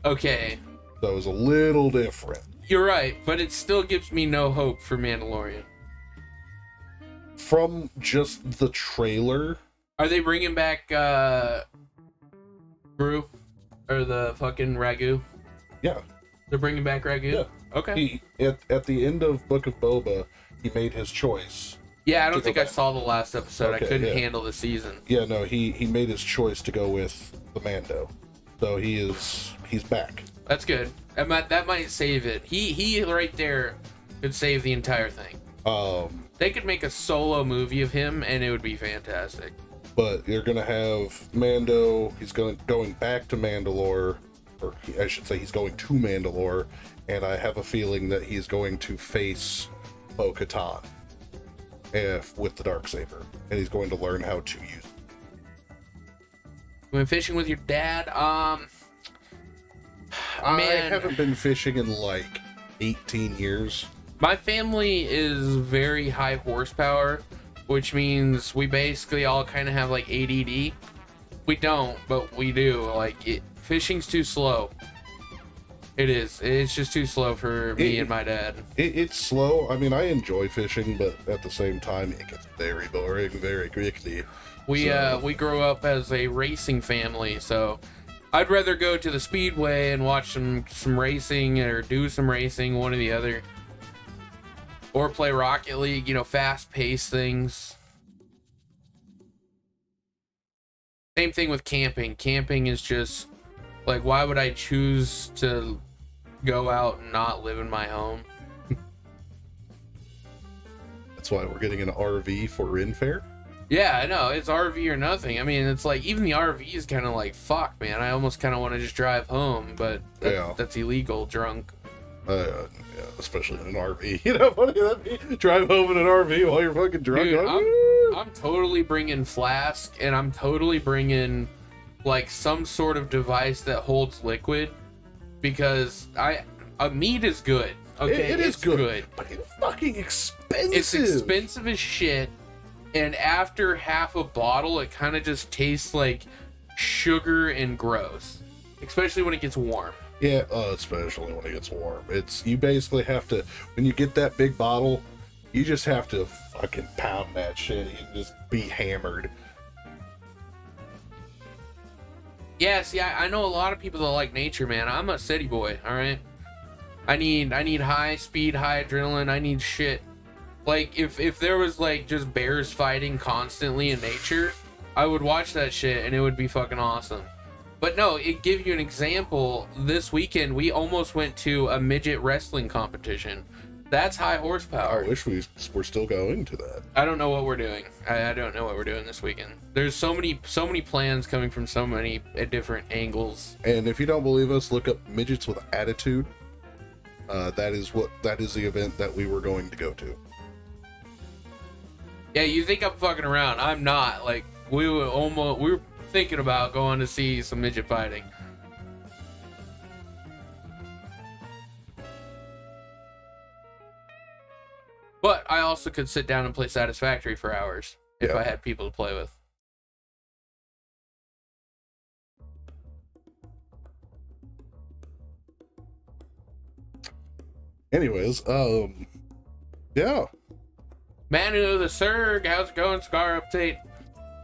Okay. So it was a little different. You're right, but it still gives me no hope for Mandalorian. From just the trailer. Are they bringing back Gru? Or the fucking Ragu? Yeah. They're bringing back Ragu? Yeah. Okay. At the end of Book of Boba, he made his choice. Yeah, I don't think I saw the last episode. Okay, I couldn't yeah. handle the season. Yeah, no, he made his choice to go with the Mando. So he's back. That's good. That might save it. He right there could save the entire thing. They could make a solo movie of him, and it would be fantastic. But you're gonna have Mando. He's going back to Mandalore, or I should say, he's going to Mandalore, and I have a feeling that he's going to face Bo-Katan with the Darksaber, and he's going to learn how to use it. You went fishing with your dad? I Man, haven't been fishing in like 18 years. my family is very high horsepower, which means we basically all kind of have like ADD. We don't, but we do. Fishing's too slow. It is. It's just too slow for me and my dad. It's slow. I mean, I enjoy fishing, but at the same time, it gets very boring very quickly. We grew up as a racing family, so I'd rather go to the speedway and watch some racing or do some racing, one or the other. or play Rocket League, fast-paced things. Same thing with camping. Camping is just like, why would I choose to go out and not live in my home? That's why we're getting an RV for Renfair. Yeah, I know. It's RV or nothing. I mean, it's like, even the RV is kind of like, fuck, man. I almost kind of want to just drive home, but that's illegal, drunk. Yeah, especially in an RV. You know what that'd be? Drive home in an RV while you're fucking drunk. Dude, I'm totally bringing flask, and I'm totally bringing like some sort of device that holds liquid, because meat is good. Okay, it is good, but it's fucking expensive. It's expensive as shit, and after half a bottle, it kind of just tastes like sugar and gross, especially when it gets warm. Yeah, especially when it gets warm. You basically have to, when you get that big bottle, you just have to fucking pound that shit and just be hammered. Yeah, see, I know a lot of people that like nature, man. I'm a city boy, all right? I need high speed, high adrenaline. I need shit. Like, if there was, like, just bears fighting constantly in nature, I would watch that shit, and it would be fucking awesome. But no, it give you an example. This weekend, we almost went to a midget wrestling competition. That's high horsepower. I wish we were still going to that. I don't know what we're doing. I don't know what we're doing this weekend. There's so many plans coming from so many different angles. And if you don't believe us, look up Midgets with Attitude. That is the event that we were going to go to. Yeah, you think I'm fucking around? I'm not. Like, we were thinking about going to see some midget fighting. But I also could sit down and play Satisfactory for hours if I had people to play with. Anyways, yeah. Manu the Surg, how's it going? Cigar update.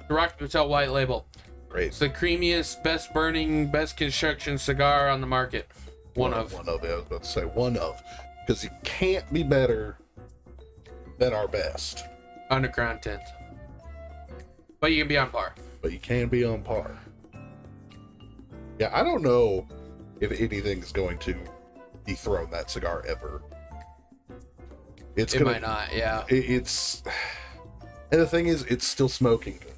The Rocket Hotel White Label. Great. It's the creamiest, best burning, best construction cigar on the market. One of. Yeah, I was about to say one of. Because you can't be better than our best. Underground tint. But you can be on par. But you can be on par. Yeah, I don't know if anything's going to dethrone that cigar ever. It might not, yeah. And the thing is, it's still smoking good.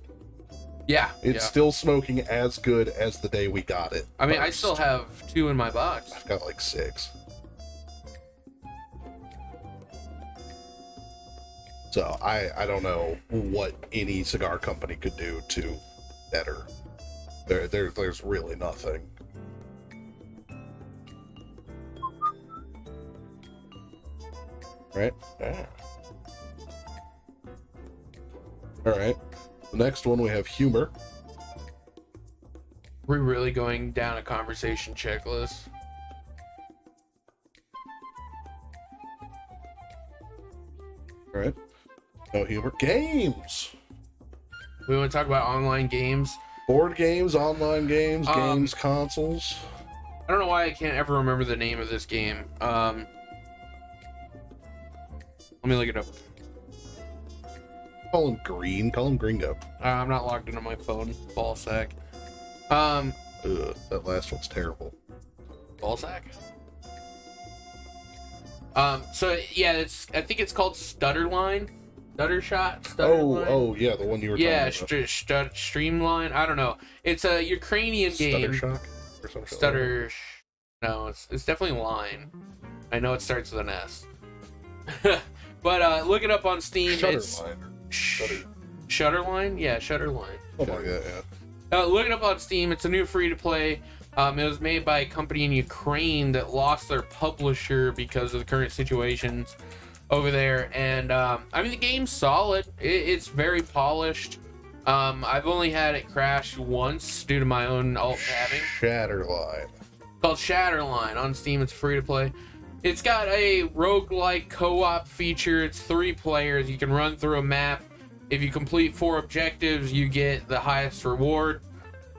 Yeah. It's still smoking as good as the day we got it. I mean, I still have 2 in my box. I've got like 6. So I don't know what any cigar company could do to better. There's really nothing. Right? Yeah. All right. The next one we have humor. We're really going down a conversation checklist. All right. No humor. Games. We want to talk about online games. Board games, online games, games, consoles. I don't know why I can't ever remember the name of this game. Let me look it up. Call him Green. Call him Gringo. I'm not logged into my phone. Ballsack. That last one's terrible. Ballsack? So yeah, I think it's called Stutterline. Stuttershot? Stutterline? Oh, yeah, the one you were talking about. Streamline? I don't know. It's a Ukrainian game. Stuttershock? Or something. Stutter... No, it's definitely Line. I know it starts with an S. But look it up on Steam. Shutterline. Shutterline? Yeah, Shutterline. Oh my god, yeah. Look it up on Steam. It's a new free-to-play. It was made by a company in Ukraine that lost their publisher because of the current situations over there. And I mean, the game's solid. It's very polished. I've only had it crash once due to my own alt tabbing. Shatterline. Called Shatterline on Steam. It's free to play. It's got a roguelike co-op feature. It's 3 players. You can run through a map. If you complete 4 objectives, you get the highest reward.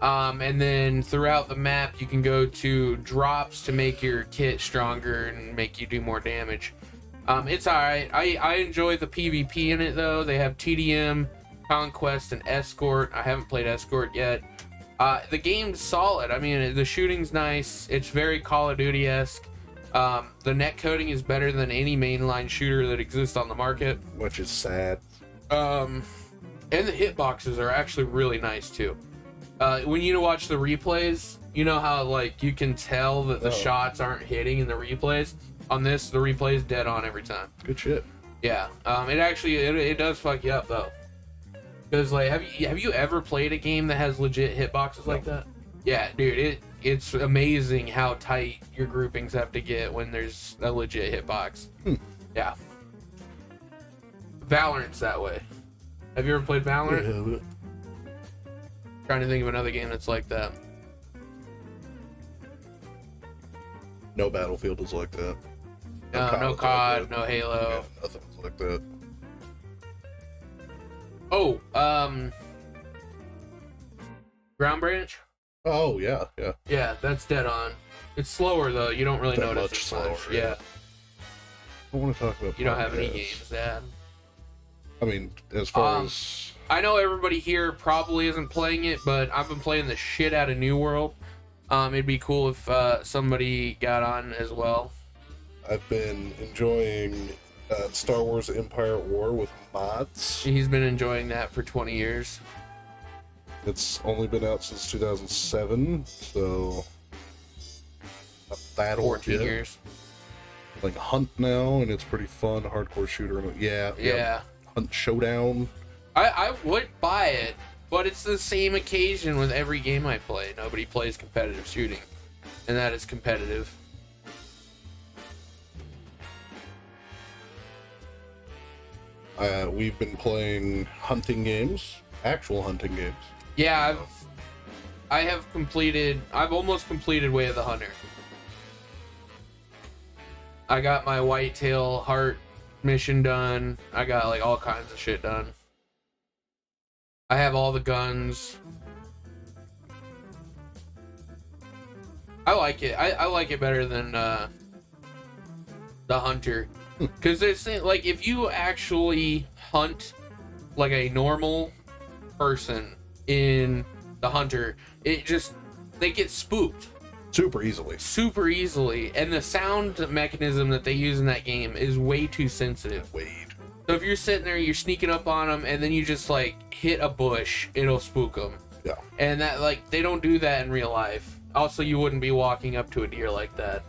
And then throughout the map, you can go to drops to make your kit stronger and make you do more damage. It's alright. I enjoy the PvP in it though. They have TDM, Conquest, and Escort. I haven't played Escort yet. The game's solid. I mean, the shooting's nice. It's very Call of Duty-esque. The net coding is better than any mainline shooter that exists on the market. Which is sad. And the hitboxes are actually really nice too. When you watch the replays, you know how like you can tell that the shots aren't hitting in the replays. On this, the replay is dead on every time. Good shit. Yeah. It actually it does fuck you up though. Because like, have you ever played a game that has legit hitboxes like that? Yeah, dude. It's amazing how tight your groupings have to get when there's a legit hitbox. Yeah. Valorant's that way. Have you ever played Valorant? Yeah. Trying to think of another game that's like that. No Battlefield is like that. No COD, no Halo. Yeah, nothing's like that. Oh, Ground Branch? Oh, yeah. Yeah, that's dead on. It's slower though. You don't really That notice much it slower, much. yeah. Yeah. I want to talk about You don't have any podcasts. games, Dad. I mean, as far as... I know everybody here probably isn't playing it, but I've been playing the shit out of New World. It'd be cool if somebody got on as well. I've been enjoying Star Wars Empire at War with mods. He's been enjoying that for 20 years. It's only been out since 2007, so not that old 14 yet. years. Like Hunt now, and it's pretty fun. Hardcore shooter. Yeah. Hunt Showdown. I would buy it, but it's the same occasion with every game I play. Nobody plays competitive shooting, and that is competitive. We've been playing hunting games, actual hunting games. Yeah, I've almost completed Way of the Hunter. I got my whitetail heart mission done. I got like all kinds of shit done. I have all the guns. I like it. I like it better than the Hunter. Because it's like, if you actually hunt like a normal person in the Hunter, they get spooked Super easily. And the sound mechanism that they use in that game is way too sensitive. So if you're sitting there, you're sneaking up on them, and then you just like hit a bush, it'll spook them. Yeah. And that, like, they don't do that in real life. Also, you wouldn't be walking up to a deer like that.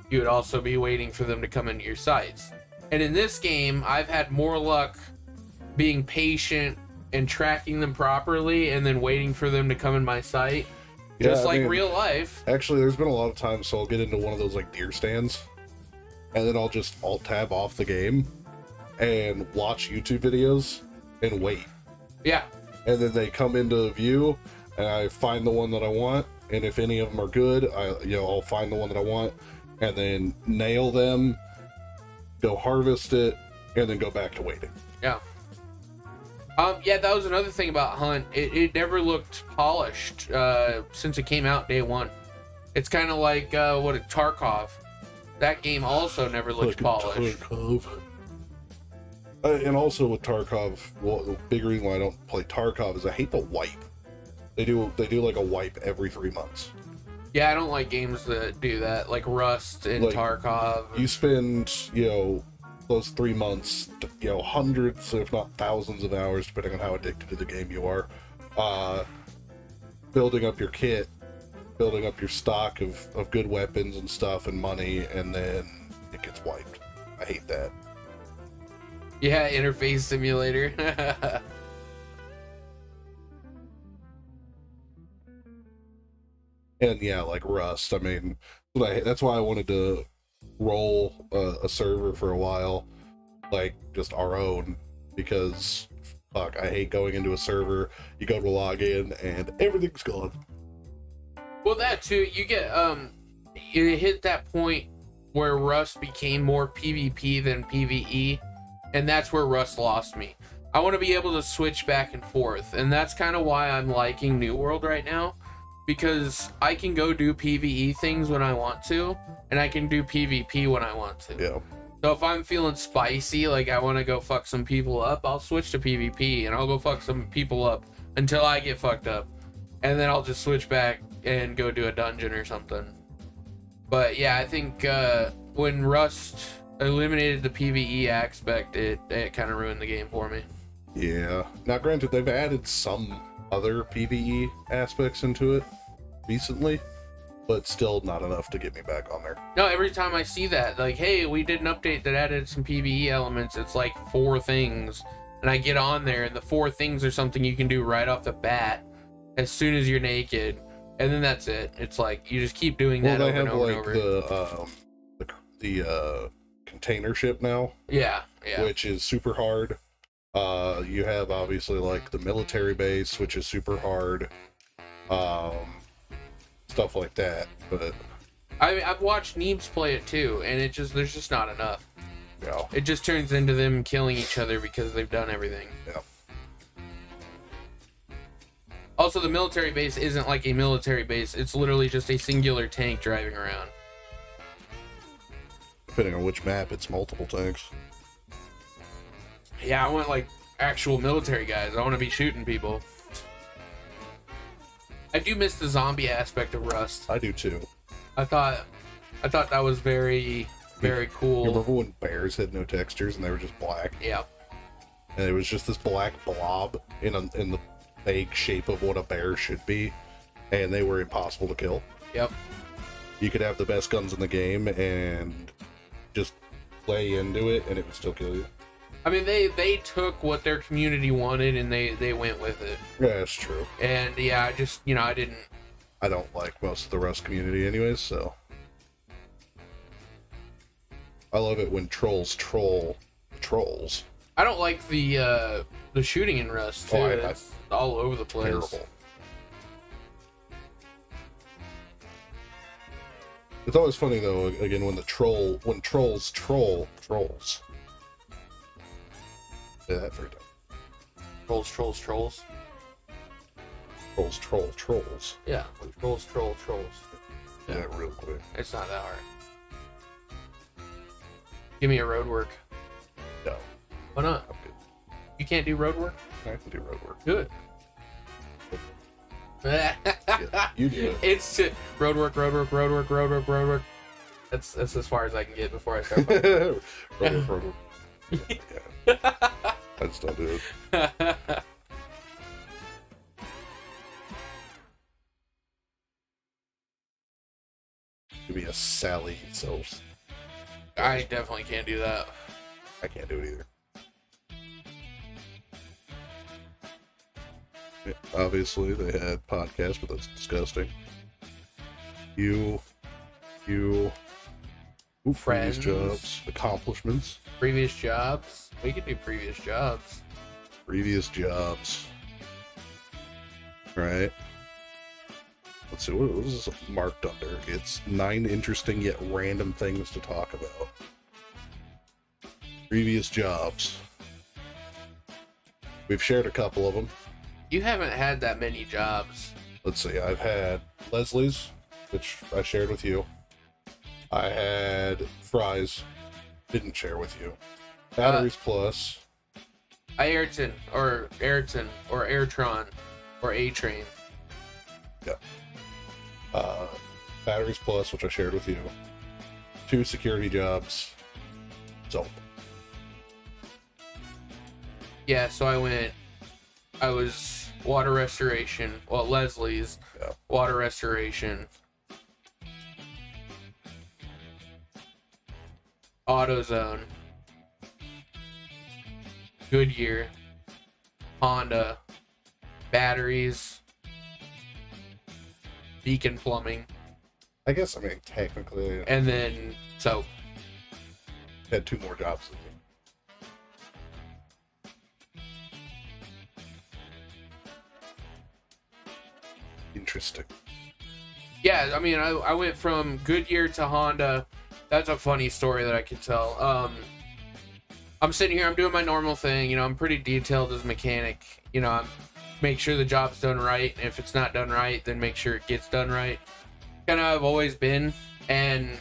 You would also be waiting for them to come into your sights. And in this game, I've had more luck being patient and tracking them properly, and then waiting for them to come in my sight. Just like real life. Actually, there's been a lot of times, so I'll get into one of those like deer stands, and then I'll just alt-tab off the game and watch YouTube videos and wait. Yeah. And then they come into view, and I find the one that I want, and if any of them are good, I'll find the one that I want, and then nail them, go harvest it, and then go back to waiting. Yeah. Yeah, that was another thing about Hunt. It never looked polished since it came out day one. It's kind of like Tarkov. That game also never looked polished. Tarkov. And also with Tarkov, well, the big reason why I don't play Tarkov is I hate the wipe. They do like a wipe every 3 months. Yeah, I don't like games that do that, like Rust and Like, Tarkov. You spend, those 3 months, hundreds, if not thousands of hours, depending on how addicted to the game you are, building up your kit, building up your stock of good weapons and stuff and money, and then it gets wiped. I hate that. Yeah, interface simulator. And yeah, like Rust. I mean, that's why I wanted to roll a server for a while, like just our own, because fuck, I hate going into a server. You go to log in and everything's gone. Well, that too, you get you hit that point where Rust became more PvP than PvE, and that's where Rust lost me. I want to be able to switch back and forth, and that's kind of why I'm liking New World right now, because I can go do PvE things when I want to, and I can do PvP when I want to. Yeah. So if I'm feeling spicy, like I want to go fuck some people up, I'll switch to PvP and I'll go fuck some people up until I get fucked up. And then I'll just switch back and go do a dungeon or something. But yeah, I think when Rust eliminated the PvE aspect, it kind of ruined the game for me. Yeah. Now, granted, they've added some other PvE aspects into it recently, but still not enough to get me back on there. No, every time I see that, like, hey, we did an update that added some PvE elements, it's like 4 things. And I get on there, and the 4 things are something you can do right off the bat as soon as you're naked. And then that's it. It's like, you just keep doing that over and over and over. The container ship now. Yeah. Which is super hard. You have, obviously, like, the military base, which is super hard. Stuff like that, but I've watched Neebs play it too, and there's just not enough. Yeah. It just turns into them killing each other because they've done everything. Yeah. Also, the military base isn't like a military base. It's literally just a singular tank driving around. Depending on which map, it's multiple tanks. Yeah, I want like actual military guys. I want to be shooting people. I do miss the zombie aspect of Rust. I do too. I thought that was very, very cool. You remember when bears had no textures and they were just black? Yeah. And it was just this black blob in the vague shape of what a bear should be, and they were impossible to kill. Yep. You could have the best guns in the game and just play into it, and it would still kill you. I mean, they took what their community wanted and they went with it. Yeah, that's true. And yeah, I just, I didn't. I don't like most of the Rust community anyways, so. I love it when trolls troll trolls. I don't like the shooting in Rust too. It's all over the place. Terrible. It's always funny though, again, when trolls troll trolls. Say that for a time. Trolls. Trolls troll trolls. Yeah, when trolls troll trolls. Yeah, real quick. It's not that hard. Give me a road work. No. Why not? I'm good. You can't do road work? I can do road work. Do it. Yeah, you do it. It's road work. That's as far as I can get before I start. road work. Yeah. I just don't do it. Give me a Sally self. I definitely can't do that. I can't do it either. Yeah, obviously, they had podcasts, but that's disgusting. Ooh, Friends. previous jobs, accomplishments. Previous jobs. We could do previous jobs. Previous jobs. Right. Let's see, what is this marked under? It's 9 interesting yet random things to talk about. Previous jobs. We've shared a couple of them. You haven't had that many jobs. Let's see, I've had Leslie's, which I shared with you. I had Fry's, didn't share with you. Batteries Plus. Ayrton or Ayrton or Airtron or A-Train. Yeah. Batteries Plus, which I shared with you. 2 security jobs. So. Yeah, so I was water restoration. Well, Leslie's. Yeah. Water restoration. AutoZone. Goodyear. Honda. Batteries. Beacon Plumbing. I guess, I mean, technically, And then soap. had 2 more jobs than me. Interesting. Yeah, I mean, I went from Goodyear to Honda. That's a funny story that I can tell. I'm sitting here, I'm doing my normal thing. I'm pretty detailed as a mechanic. I'm make sure the job's done right. And if it's not done right, then make sure it gets done right. Kind of I've always been. And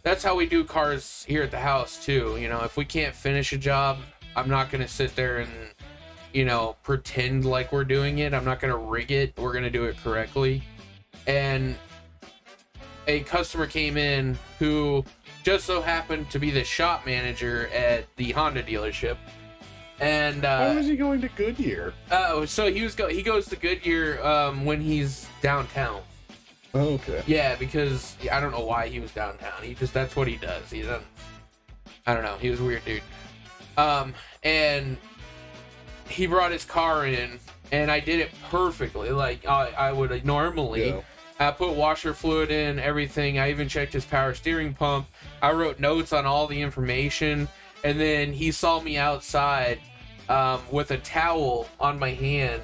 that's how we do cars here at the house too. You know, if we can't finish a job, I'm not gonna sit there and, you know, pretend like we're doing it. I'm not gonna rig it. We're gonna do it correctly. And a customer came in who just so happened to be the shop manager at the Honda dealership. And why was he going to Goodyear? So he goes to Goodyear when he's downtown. Oh, okay. Yeah, because I don't know why he was downtown. That's what he does. He doesn't. I don't know. He was a weird dude. And he brought his car in, and I did it perfectly, like I would normally. Yeah. I put washer fluid in, everything. I even checked his power steering pump. I wrote notes on all the information, and then he saw me outside with a towel on my hand,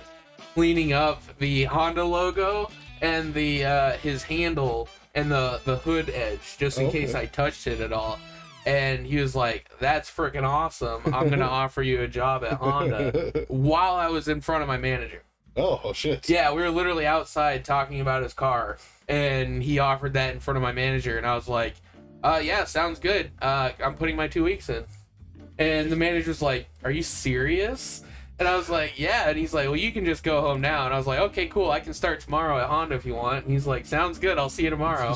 cleaning up the Honda logo and the his handle and the hood edge, just in case I touched it at all. And he was like, "That's freaking awesome! I'm gonna offer you a job at Honda." While I was in front of my manager. Oh shit. Yeah, we were literally outside talking about his car, and he offered that in front of my manager, and I was like, "Yeah, sounds good. I'm putting my 2 weeks in." And the manager was like, "Are you serious?" And I was like, "Yeah." And he's like, "Well, you can just go home now." And I was like, "Okay, cool. I can start tomorrow at Honda if you want." And he's like, "Sounds good. I'll see you tomorrow."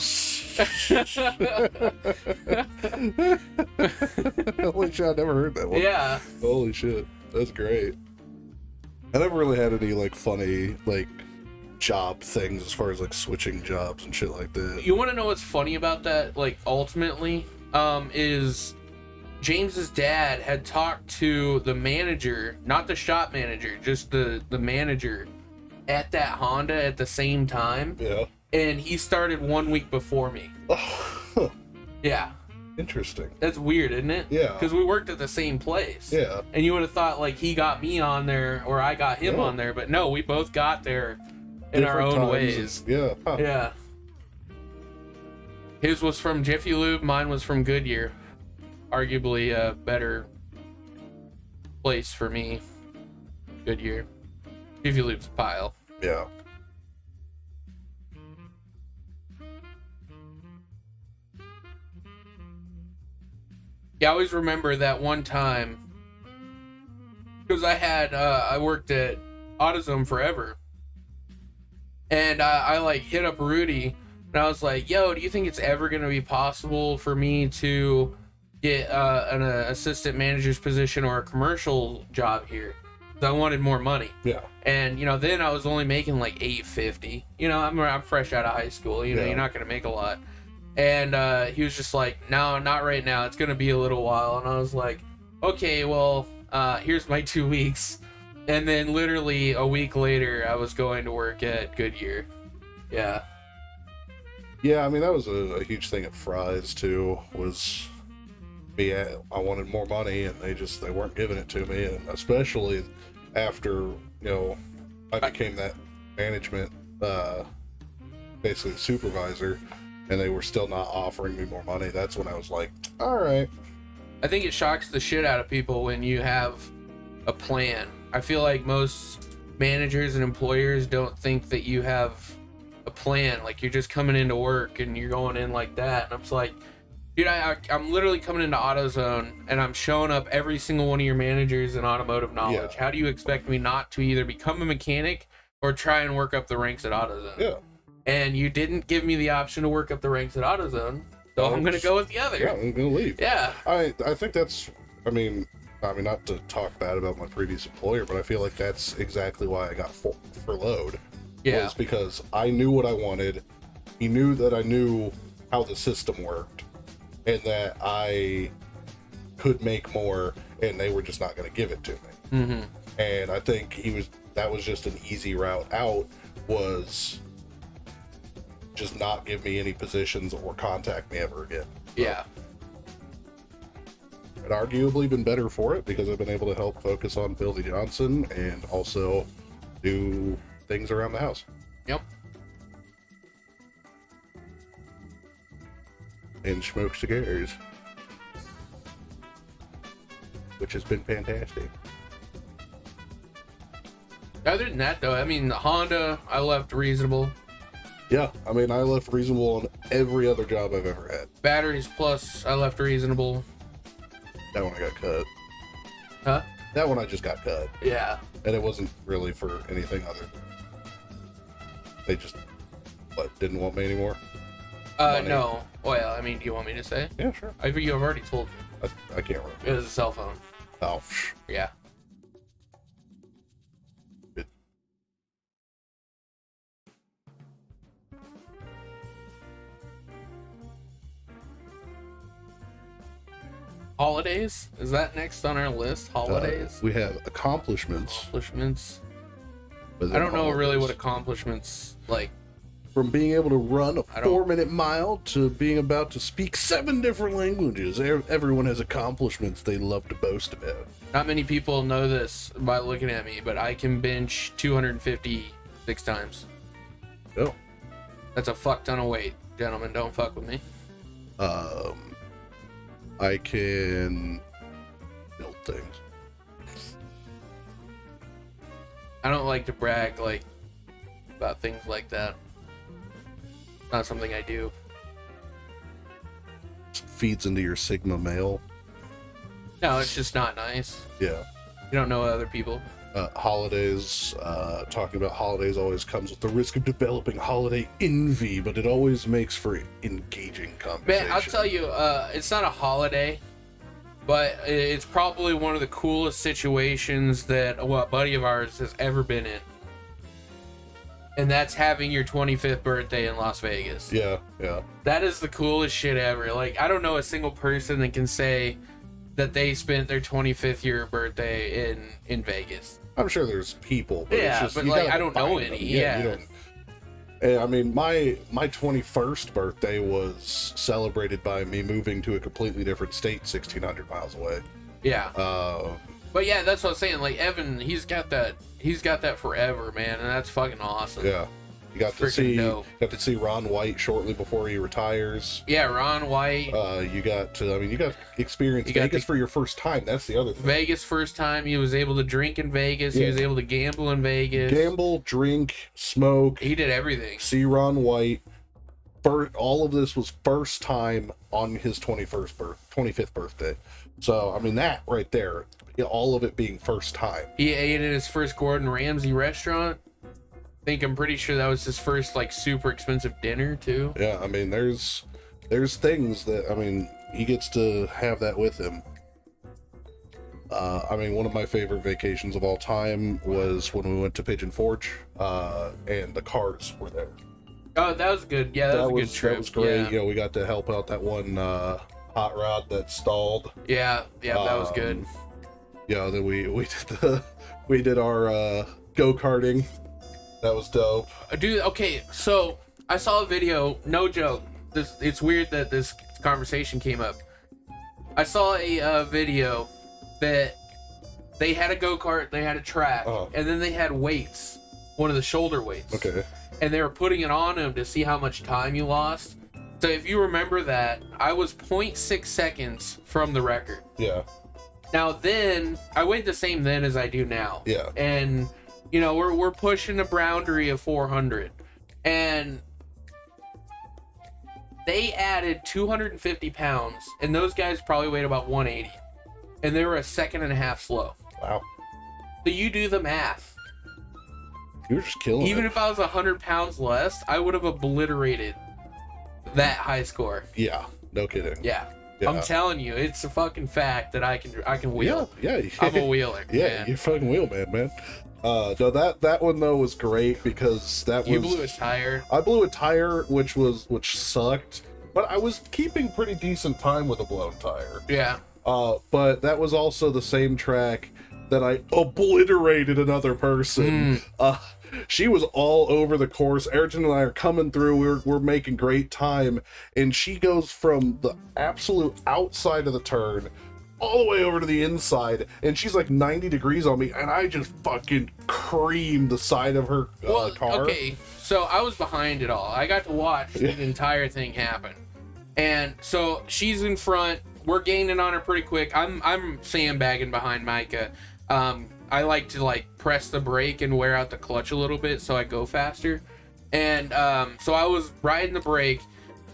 Holy shit, I never heard that one. Yeah. Holy shit, that's great. I never really had any like funny like job things as far as like switching jobs and shit like that. You want to know what's funny about that? Like, ultimately, is James's dad had talked to the manager, not the shop manager, just the manager at that Honda at the same time. Yeah. And he started 1 week before me. Yeah. Interesting. That's weird, isn't it? Yeah. Because we worked at the same place. Yeah. And you would have thought like he got me on there or I got him on there, but no, we both got there in our own ways. Yeah. Huh. Yeah. His was from Jiffy Lube, mine was from Goodyear. Arguably a better place for me. Goodyear. Jiffy Lube's a pile. Yeah. Yeah, I always remember that one time because I worked at AutoZone forever, and I like hit up Rudy and I was like, "Yo, do you think it's ever gonna be possible for me to get an assistant manager's position or a commercial job here?" Because I wanted more money. Yeah. And you know, then I was only making like $850. You know, I'm fresh out of high school. You know, Yeah. you're not gonna make a lot. And he was just like, "No, not right now. It's gonna be a little while." And I was like, "Okay, well, here's my 2 weeks." And then literally a week later, I was going to work at Goodyear. Yeah. Yeah, I mean that was a huge thing at Fry's too. Was me, I wanted more money, and they weren't giving it to me, and especially after I became that management, basically supervisor. And they were still not offering me more money. That's when I was like, all right. I think it shocks the shit out of people when you have a plan. I feel like most managers and employers don't think that you have a plan. Like, you're just coming into work and you're going in like that. And I'm just like, dude, I'm literally coming into AutoZone and I'm showing up every single one of your managers in automotive knowledge. Yeah. How do you expect me not to either become a mechanic or try and work up the ranks at AutoZone? Yeah. And you didn't give me the option to work up the ranks at AutoZone, so I'm going to go with the other. Yeah, I'm going to leave. Yeah. I think that's, I mean, not to talk bad about my previous employer, but I feel like that's exactly why I got furloughed. Yeah. Was because I knew what I wanted. He knew that I knew how the system worked and that I could make more, and they were just not going to give it to me. Mm-hmm. And I think that was just an easy route out, was just not give me any positions or contact me ever again. So, Yeah. and arguably been better for it because I've been able to help focus on Billy Johnson and also do things around the house. Yep. And smoke cigars, which has been fantastic. Other than that, though, I mean, the Honda, I left reasonable. Yeah, I mean, I left reasonable on every other job I've ever had. Batteries plus, I left reasonable. That one I got cut. Huh? That one I just got cut. Yeah. And it wasn't really for anything other than they just, didn't want me anymore? Money. No. Well, I mean, do you want me to say? Yeah, sure. I think you've already told me. I can't remember. It was a cell phone. Oh, Yeah. Good. Holidays? Is that next on our list? Holidays? We have accomplishments. Accomplishments? but then I don't know really holidays. what accomplishments, like, From being able to run a I don't- 4-minute mile to being about to speak 7 different languages. Everyone has accomplishments they love to boast about. not many people know this by looking at me, but I can bench 250 6 times. Oh. That's a fuck ton of weight. Gentlemen, don't fuck with me. I can build things. I don't like to brag, like, about things like that. Not something I do. Feeds into your Sigma male. No, it's just not nice. Yeah. You don't know other people. Holidays, talking about holidays always comes with the risk of developing holiday envy, but it always makes for engaging conversation. Man, I'll tell you, it's not a holiday, but it's probably one of the coolest situations that a buddy of ours has ever been in. And that's having your 25th birthday in Las Vegas. Yeah. That is the coolest shit ever. Like, I don't know a single person that can say that they spent their 25th year birthday in Vegas. I'm sure there's people, but Yeah, it's just, but, you like, gotta I don't know find any, them. yeah. You don't. And, I mean, my 21st birthday was celebrated by me moving to a completely different state, 1,600 miles away. Yeah. Uh, But yeah, that's what I'm saying. Like, Evan, he's got that forever, man, and that's fucking awesome. yeah, you got to Freaking dope. see Ron White shortly before he retires. Yeah, Ron White. You got to experience You got Vegas for your first time. That's the other thing. Vegas first time. He was able to drink in Vegas. Yeah. He was able to gamble in Vegas. Gamble, drink, smoke, He did everything. see Ron White. All of this was first time on his 25th birthday. So, I mean, that right there, all of it being first time. He ate at his first Gordon Ramsay restaurant. I'm pretty sure that was his first, like, super expensive dinner, too. Yeah, I mean, there's things that, I mean, he gets to have that with him. I mean, one of my favorite vacations of all time was when we went to Pigeon Forge, and the cars were there. Oh, that was good. Yeah, that was a good trip. That was great. Yeah, You know, we got to help out that one hot rod that stalled. yeah, that was good. Yeah, then we did our go-karting. That was dope. Dude, okay, so I saw a video, no joke. It's weird that this conversation came up. I saw a video that they had a go-kart, they had a track, and then they had weights, one of the shoulder weights. Okay. And they were putting it on him to see how much time you lost. So if you remember that, I was 0.6 seconds from the record. Yeah. Now then, I weighed the same then as I do now. Yeah. And, you know, we're pushing a boundary of 400. And they added 250 pounds, and those guys probably weighed about 180. And they were a second and a half slow. Wow. So you do the math. You were just killing Even it. if I was 100 pounds less, I would have obliterated that high score. Yeah. No kidding. Yeah. Yeah. I'm telling you, it's a fucking fact that I can wheel. Yeah. I'm a wheeler. Yeah, man. you're fucking wheel man. No, that one though was great because You blew a tire. I blew a tire, which sucked, but I was keeping pretty decent time with a blown tire. Yeah. But that was also the same track that I obliterated another person. She was all over the course. Ayrton and I are coming through. We're making great time, and she goes from the absolute outside of the turn all the way over to the inside, and she's like 90 degrees on me, and I just fucking creamed the side of her car. Okay, so I was behind it all. I got to watch the entire thing happen. And so she's in front. We're gaining on her pretty quick. I'm sandbagging behind Micah. I like to press the brake and wear out the clutch a little bit so I go faster. And so I was riding the brake.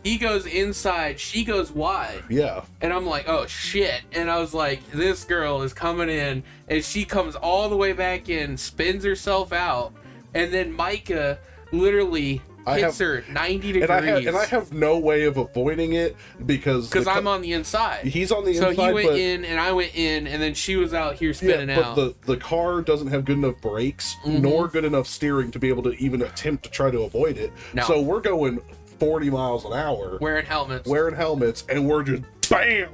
He goes inside, she goes wide. Yeah. And I'm like, oh shit. And I was like, this girl is coming in, and she comes all the way back in, spins herself out, and then Micah literally hits her 90 degrees. And I have no way of avoiding it because I'm on the inside. He's on the inside. So he went but, in and I went in, and then she was out here spinning out. But the car doesn't have good enough brakes nor good enough steering to be able to even attempt to try to avoid it. No. So we're going 40 miles an hour. Wearing helmets, and we're just bam!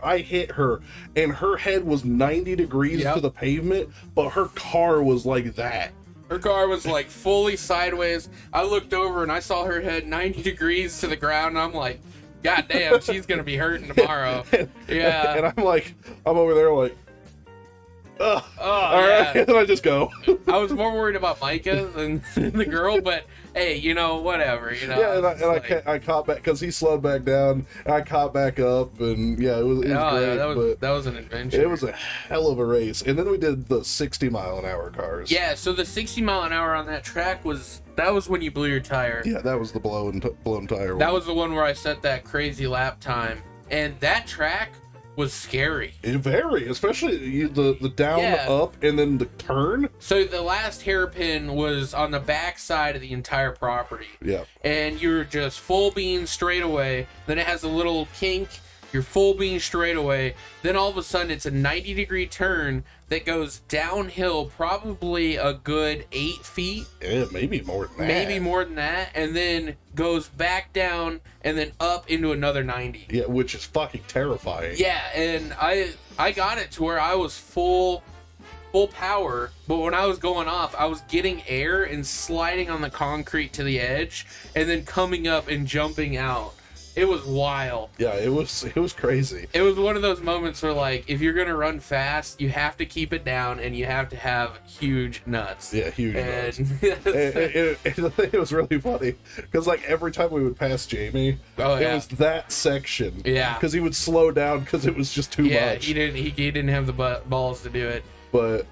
I hit her, and her head was 90 degrees to the pavement, but her car was like that. Her car was like fully sideways. I looked over and I saw her head 90 degrees to the ground, and I'm like, God damn, she's gonna be hurting tomorrow. Yeah. And I'm over there like, ugh. Oh, all right, and I just go. I was more worried about Micah than the girl, but hey, you know, whatever, you know. Yeah, I caught back because he slowed back down, and I caught back up, and yeah, it was great. Yeah, that was an adventure. It was a hell of a race, and then we did the 60-mile-an-hour cars. Yeah, so the 60 mile an hour on that track was when you blew your tire. Yeah, that was the blown tire one. That was the one where I set that crazy lap time, and that track was scary. Very, especially the down, up, and then the turn. So the last hairpin was on the back side of the entire property. Yeah. And you're just full bean straight away. Then it has a little kink. You're full bean straight away. Then all of a sudden it's a 90-degree turn that goes downhill probably a good 8 feet. Yeah, maybe more than that. And then goes back down and then up into another 90. Yeah, which is fucking terrifying. Yeah, and I got it to where I was full power, but when I was going off, I was getting air and sliding on the concrete to the edge and then coming up and jumping out. It was wild. Yeah, it was crazy. It was one of those moments where, like, if you're gonna run fast, you have to keep it down and you have to have huge nuts. Yeah, huge nuts. It was really funny because, like, every time we would pass Jamie, it was that section. Yeah, because he would slow down because it was just too much. Yeah, he didn't have the balls to do it. But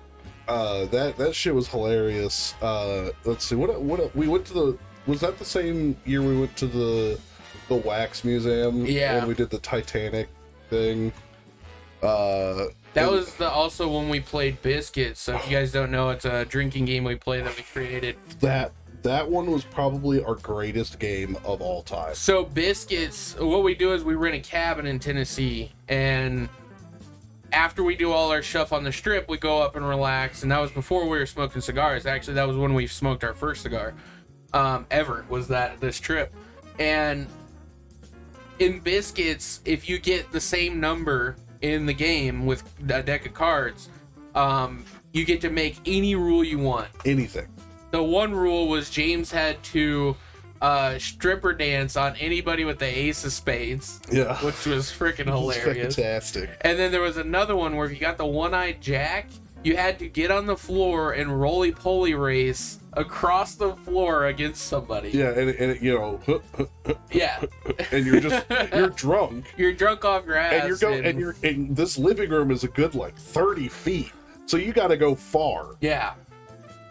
that shit was hilarious. Let's see, what we went to the. Was that the same year we went to the wax museum? Yeah, and we did the Titanic thing. That was also when we played Biscuits. So if you guys don't know, it's a drinking game we play that we created. That one was probably our greatest game of all time. So Biscuits, what we do is we rent a cabin in Tennessee, and after we do all our stuff on the strip, we go up and relax. And that was before we were smoking cigars. Actually, that was when we smoked our first cigar ever, was this trip. And in Biscuits, if you get the same number in the game with a deck of cards, you get to make any rule you want. Anything. The one rule was James had to stripper dance on anybody with the ace of spades. Yeah. Which was freaking hilarious. Fantastic. And then there was another one where if you got the one-eyed jack, you had to get on the floor and roly-poly race across the floor against somebody. Yeah, and you know, yeah, and you're drunk. You're drunk off grass, and this living room is a good like 30 feet, so you got to go far. Yeah,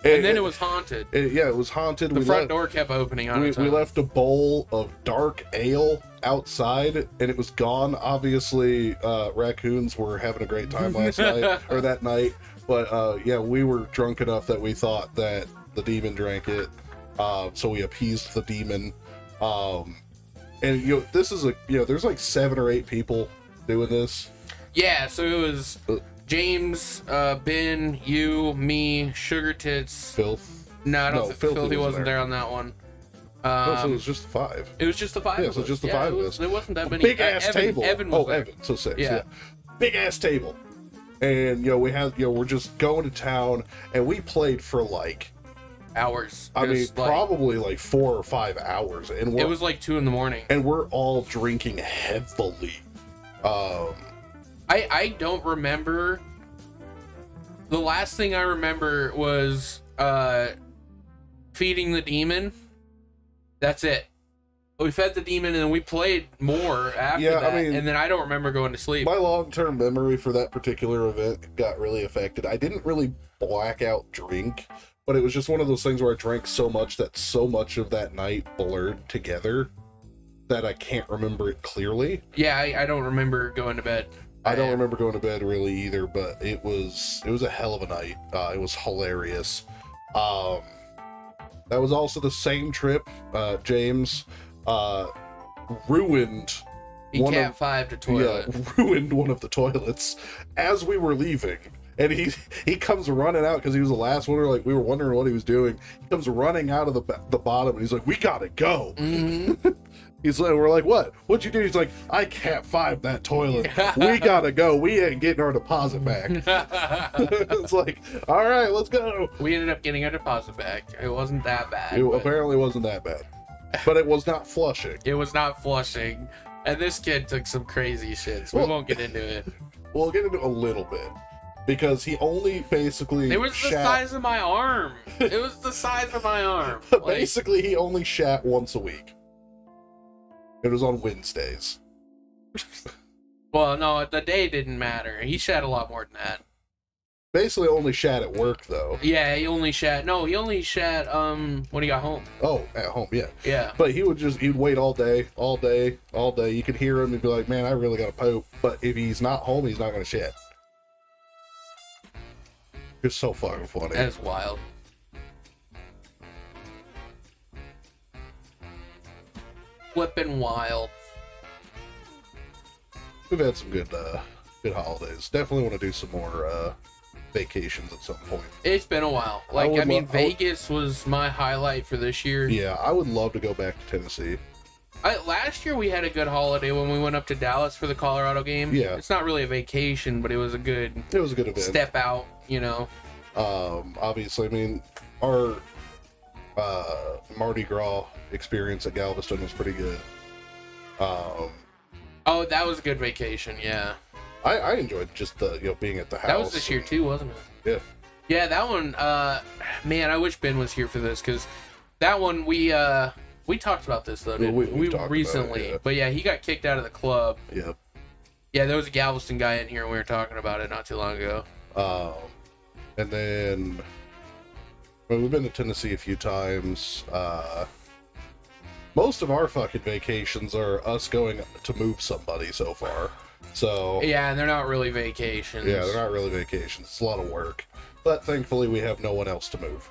and then it was haunted. It was haunted. The front door kept opening on its own. We left a bowl of dark ale outside, and it was gone. Obviously, raccoons were having a great time last night or that night. But yeah, we were drunk enough that we thought that the demon drank it, so we appeased the demon. And you know, this is there's like 7 or 8 people doing this. Yeah, so it was James, Ben, you, me, Sugar Tits, Filth. No, I don't think Filthy wasn't there on that one. No, so it was just the 5. It was just the 5. Yeah, so just the 5 of us. There wasn't that many. Big ass table. Evan was there. Evan, so 6. Yeah. Big ass table. And we're just going to town, and we played for like hours. I mean, probably like 4 or 5 hours, and it was like 2 a.m, and we're all drinking heavily. I don't remember. The last thing I remember was feeding the demon. That's it. We fed the demon and then we played more after that. I mean, and then I don't remember going to sleep. My long-term memory for that particular event got really affected. I didn't really blackout drink, but it was just one of those things where I drank so much that so much of that night blurred together that I can't remember it clearly. Yeah, I don't remember going to bed. I don't remember going to bed really either, but it was a hell of a night. It was hilarious. That was also the same trip. James ruined He cat 5 to toilet. Yeah, ruined one of the toilets as we were leaving. And he comes running out because he was the last one. Like, we were wondering what he was doing. He comes running out of the bottom, and he's like, "We gotta go." Mm-hmm. He's like, we're like, "What? What'd you do?" He's like, "I cat 5 that toilet. We gotta go. We ain't getting our deposit back." It's like, all right, let's go. We ended up getting our deposit back. It wasn't that bad. It but apparently wasn't that bad, but it was not flushing. it was not flushing. And this kid took some crazy shit, so we won't get into it. We'll get into a little bit. Because he only basically It was the size of my arm. It was the size of my arm. Like, basically, he only shat once a week. It was on Wednesdays. well, no, the day didn't matter. He shat a lot more than that. Basically, only shat at work, though. Yeah, he only shat when he got home. Oh, at home, yeah. Yeah. But he'd wait all day. You could hear him and be like, "Man, I really got to poop." But if he's not home, he's not going to shit. It's so fucking funny. That's wild. Flippin' wild. We've had some good holidays. Definitely want to do some more vacations at some point. It's been a while. Vegas was my highlight for this year. Yeah, I would love to go back to Tennessee. Last year we had a good holiday when we went up to Dallas for the Colorado game. Yeah. It's not really a vacation, but it was a good event. Step out, you know. Obviously, I mean, our Mardi Gras experience at Galveston was pretty good. Oh, that was a good vacation, yeah. I enjoyed just the being at the house. That was this year too, wasn't it? Yeah. Yeah, that one, man, I wish Ben was here for this, because that one we talked about this though, didn't we recently. Yeah. But yeah, he got kicked out of the club. Yeah. Yeah, there was a Galveston guy in here and we were talking about it not too long ago. And then we've been to Tennessee a few times. Most of our fucking vacations are us going to move somebody so far. So yeah, and they're not really vacations. Yeah, they're not really vacations. It's a lot of work. But thankfully we have no one else to move.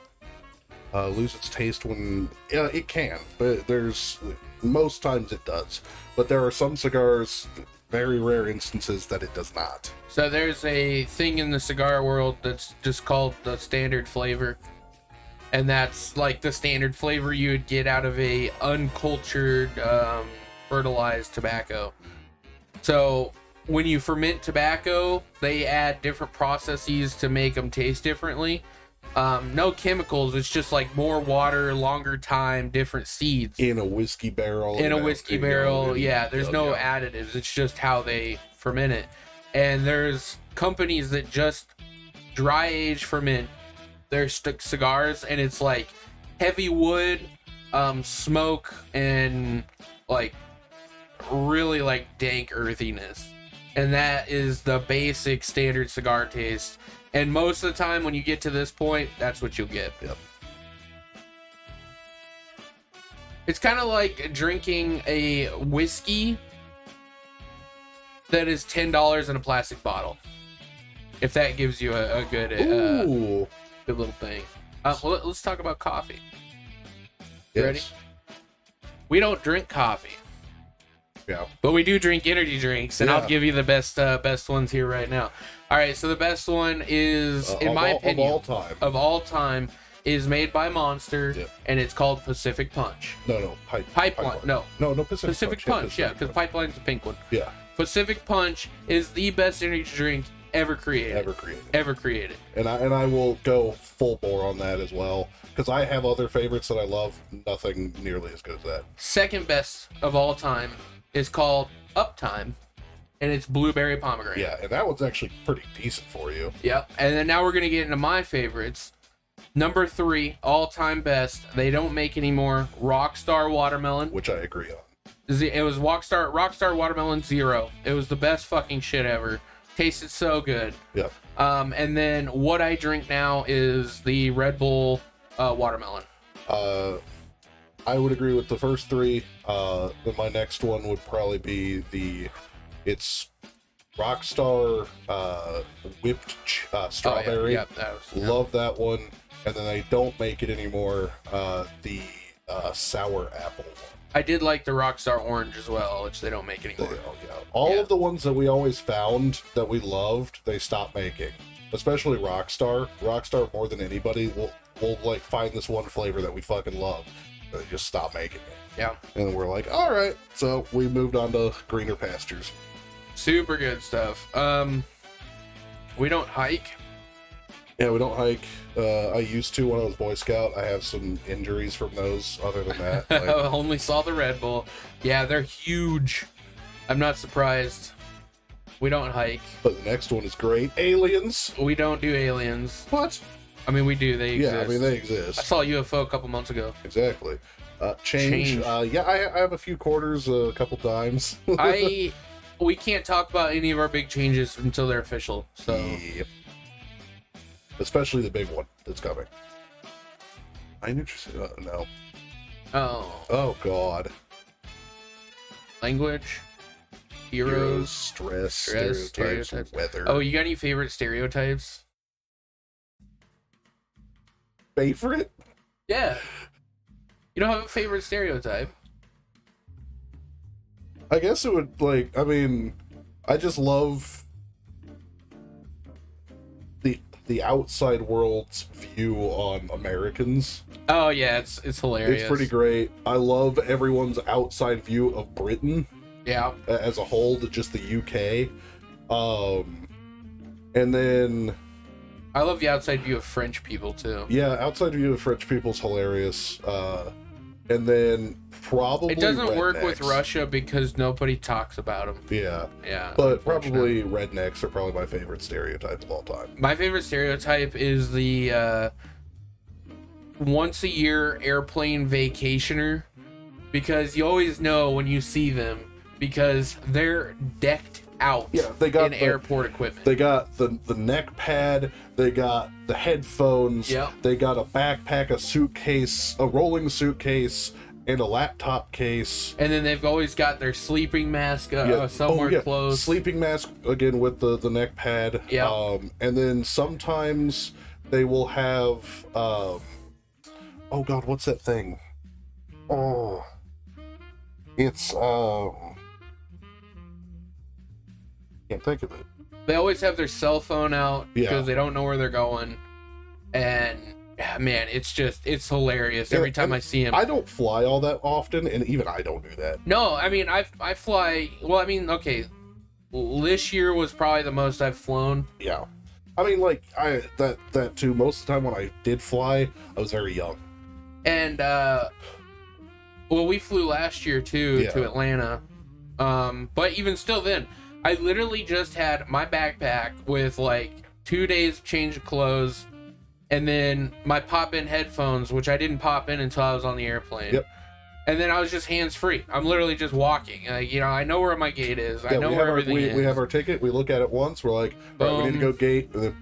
Lose its taste when it can, but most times it does. But there are some cigars, very rare instances, that it does not. So there's a thing in the cigar world that's just called the standard flavor, and that's like the standard flavor you would get out of a uncultured fertilized tobacco. So when you ferment tobacco, they add different processes to make them taste differently. No chemicals, it's just like more water, longer time, different seeds in a whiskey barrel. Yeah, there's no additives. It's just how they ferment it. And there's companies that just dry age ferment their cigars, and it's like heavy wood, smoke, and like really like dank earthiness. And that is the basic standard cigar taste. And most of the time when you get to this point, that's what you'll get. Yep. It's kind of like drinking a whiskey that is $10 in a plastic bottle. If that gives you a good good little thing. Well, let's talk about coffee. Yes. Ready? We don't drink coffee. Yeah. But we do drink energy drinks, and Yeah. I'll give you the best ones here right now. All right, so the best one is, in my opinion, of all time, is made by Monster, Yep. and it's called Pacific Punch. No, Pipeline. No, Pacific Punch. Yeah, because Pipeline's the pink one. Yeah. Pacific Punch is the best energy drink ever created. Ever created. And I will go full bore on that as well, because I have other favorites that I love. Nothing nearly as good as that. Second best of all time is called Uptime, and it's blueberry pomegranate. Yeah, and that one's actually pretty decent for you. Yep. And then now we're gonna get into my favorites. Number 3, all-time best. They don't make anymore. Rockstar Watermelon. Which I agree on. It was Rockstar Watermelon Zero. It was the best fucking shit ever. Tasted so good. Yeah. And then what I drink now is the Red Bull watermelon. I would agree with the first three. Then my next one would probably be it's Rockstar whipped strawberry. Oh, yeah. Love that one. And then they don't make it anymore. The sour apple one. I did like the Rockstar orange as well, which they don't make anymore. All of the ones that we always found that we loved, they stopped making. Especially Rockstar. Rockstar, more than anybody, will like find this one flavor that we fucking love. They just stop making it. Yeah. And we're like, all right. So we moved on to greener pastures. Super good stuff. We don't hike. Yeah, we don't hike. I used to when I was Boy Scout. I have some injuries from those. Other than that, I only saw the Red Bull. Yeah, they're huge. I'm not surprised. We don't hike. But the next one is great. Aliens. We don't do aliens. What? I mean, we do. They exist. Yeah, I mean, they I exist. saw a UFO a couple months ago. Exactly. Change. Yeah, I have a few quarters a couple times. We can't talk about any of our big changes until they're official. So. Yep. Especially the big one that's coming. I'm interested. No. Oh, God. Language. Heroes. Stress, stereotypes, weather. Oh, you got any favorite stereotypes? Favorite? Yeah. You don't have a favorite stereotype? I guess it would, like, I mean, I just love the outside world's view on Americans. Oh, yeah, it's hilarious. It's pretty great. I love everyone's outside view of Britain. Yeah. As a whole, just the UK. And then... I love the outside view of French people, too. Yeah, outside view of French people's hilarious. And then probably it doesn't rednecks. work with Russia because nobody talks about them. Yeah. Yeah. But probably rednecks are probably my favorite stereotype of all time. My favorite stereotype is the once a year airplane vacationer, because you always know when you see them because they're decked out. Yeah, they got in airport equipment. They got the neck pad, they got the headphones, yep. They got a backpack, a suitcase, a rolling suitcase, and a laptop case. And then they've always got their sleeping mask somewhere close. Sleeping mask again with the neck pad. Yeah. And then sometimes they will have oh God, what's that thing? Oh, it's can't think of it. They always have their cell phone out because they don't know where they're going, and man, it's hilarious every time I see him. I don't fly all that often, and even I don't do that. No, I mean I fly. Well, I mean, okay, this year was probably the most I've flown. Yeah, I mean, like that too. Most of the time when I did fly, I was very young. And well, we flew last year too to Atlanta. But even still, then I literally just had my backpack with like 2 days change of clothes, and then my pop-in headphones, which I didn't pop in until I was on the airplane. Yep. And then I was just hands-free. I'm literally just walking. Like, you know, I know where my gate is. I know where everything is. We have our ticket. We look at it once. We're like, all right, we need to go gate. And then...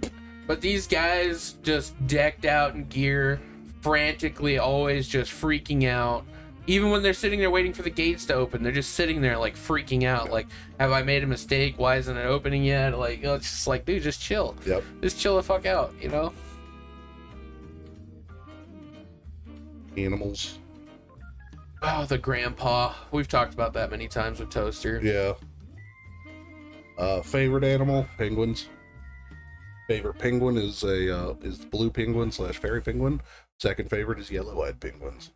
But these guys just decked out in gear, frantically, always just freaking out. Even when they're sitting there waiting for the gates to open, they're just sitting there like freaking out. Like, have I made a mistake? Why isn't it opening yet? Like, you know, it's just like, dude, just chill. Yep. Just chill the fuck out, you know? Animals. Oh, the grandpa. We've talked about that many times with Toaster. Yeah. Favorite animal? Penguins. Favorite penguin is the blue penguin / fairy penguin. Second favorite is yellow-eyed penguins.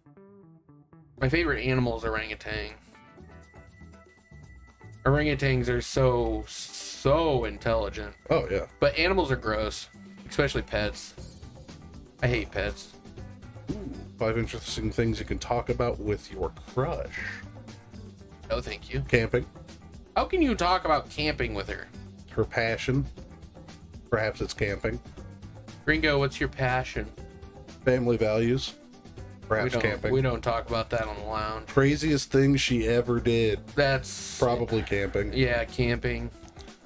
My favorite animal is orangutan. Orangutans are so intelligent. Oh, yeah. But animals are gross, especially pets. I hate pets. Ooh, 5 interesting things you can talk about with your crush. Oh, thank you. Camping. How can you talk about camping with her? Her passion. Perhaps it's camping. Gringo, what's your passion? Family values. Perhaps camping. We don't talk about that on the lounge. Craziest thing she ever did. That's probably camping. Yeah, camping.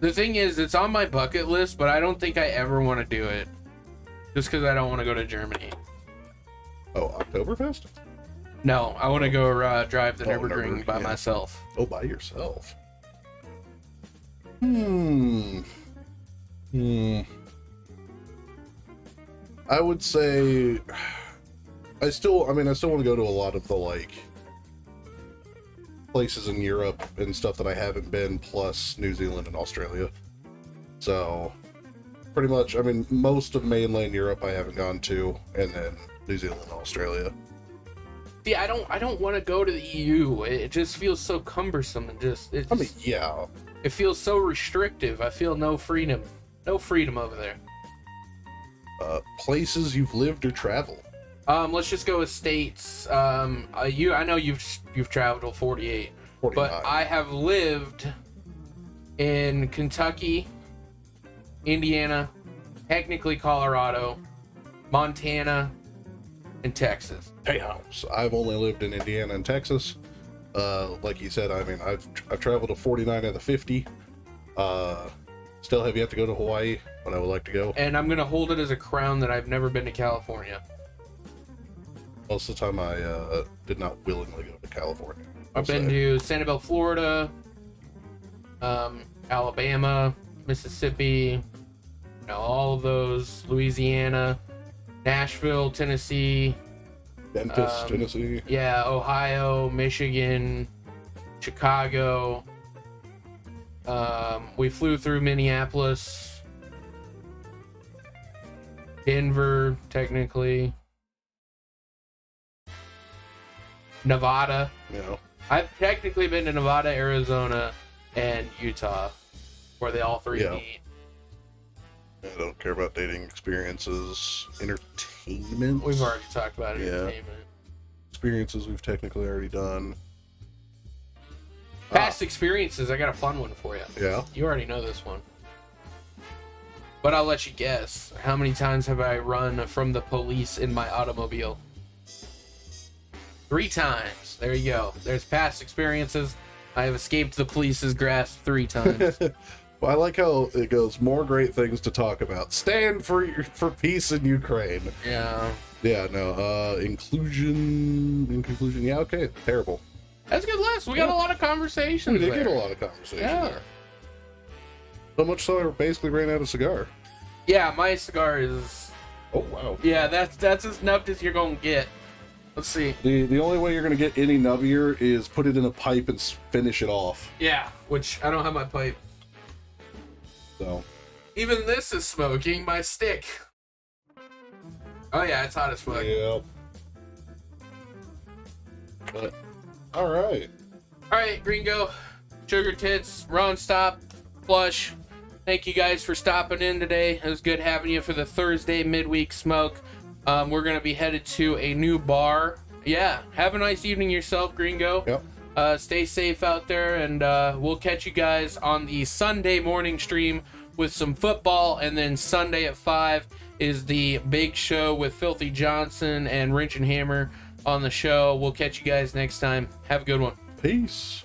The thing is, it's on my bucket list, but I don't think I ever want to do it. Just because I don't want to go to Germany. Oh, Oktoberfest? No, I want to go drive the Oh, Nürburgring by yeah. myself. Oh, by yourself. I would say I still want to go to a lot of the like places in Europe and stuff that I haven't been, plus New Zealand and Australia. So pretty much, I mean, most of mainland Europe I haven't gone to, and then New Zealand and Australia. See, I don't want to go to the EU. It just feels so cumbersome and I mean, yeah. it feels so restrictive. I feel no freedom over there. Places you've lived or traveled. Let's just go with states. I know you've traveled to 48, 49. but I have lived in Kentucky, Indiana, technically Colorado, Montana, and Texas. Hey, I've only lived in Indiana and Texas. Like you said, I mean, I've traveled to 49 of the 50. Still have yet to go to Hawaii, but I would like to go. And I'm gonna hold it as a crown that I've never been to California. Most of the time, I did not willingly go to California. I've been to Sanibel, Florida, Alabama, Mississippi, all of those, Louisiana, Nashville, Tennessee, Memphis, Tennessee. yeah, Ohio, Michigan, Chicago. We flew through Minneapolis, Denver, technically, Nevada. Yeah. I've technically been to Nevada, Arizona, and Utah, where they all three Yeah. meet. I don't care about dating experiences. Entertainment. We've already talked about Yeah. entertainment. Experiences we've technically already done. Past experiences, I got a fun one for you. Yeah. You already know this one. But I'll let you guess. How many times have I run from the police in my automobile? 3 times. There you go. There's past experiences. I have escaped the police's grasp 3 times. Well, I like how it goes. More great things to talk about. Stand for peace in Ukraine. Yeah. Yeah. No. In conclusion. Yeah. Okay. Terrible. That's a good list. We got a lot of conversations We did there. get a lot of conversation Yeah. there. So much so I basically ran out of cigar. Yeah, my cigar is... Oh wow. Yeah, that's as nubbed as you're going to get. Let's see. The only way you're gonna get any nubbier is put it in a pipe and finish it off. Yeah, which I don't have my pipe. So. Even this is smoking my stick. Oh yeah, it's hot as fuck. Yeah. But. All right. All right, Gringo, Sugar Tits, Ron Stop, Flush. Thank you guys for stopping in today. It was good having you for the Thursday midweek smoke. We're gonna be headed to a new bar. Yeah, have a nice evening yourself, Gringo. Yep. Stay safe out there, and we'll catch you guys on the Sunday morning stream with some football, and then Sunday at 5 is the big show with Filthy Johnson and Wrench and Hammer on the show. We'll catch you guys next time. Have a good one. Peace.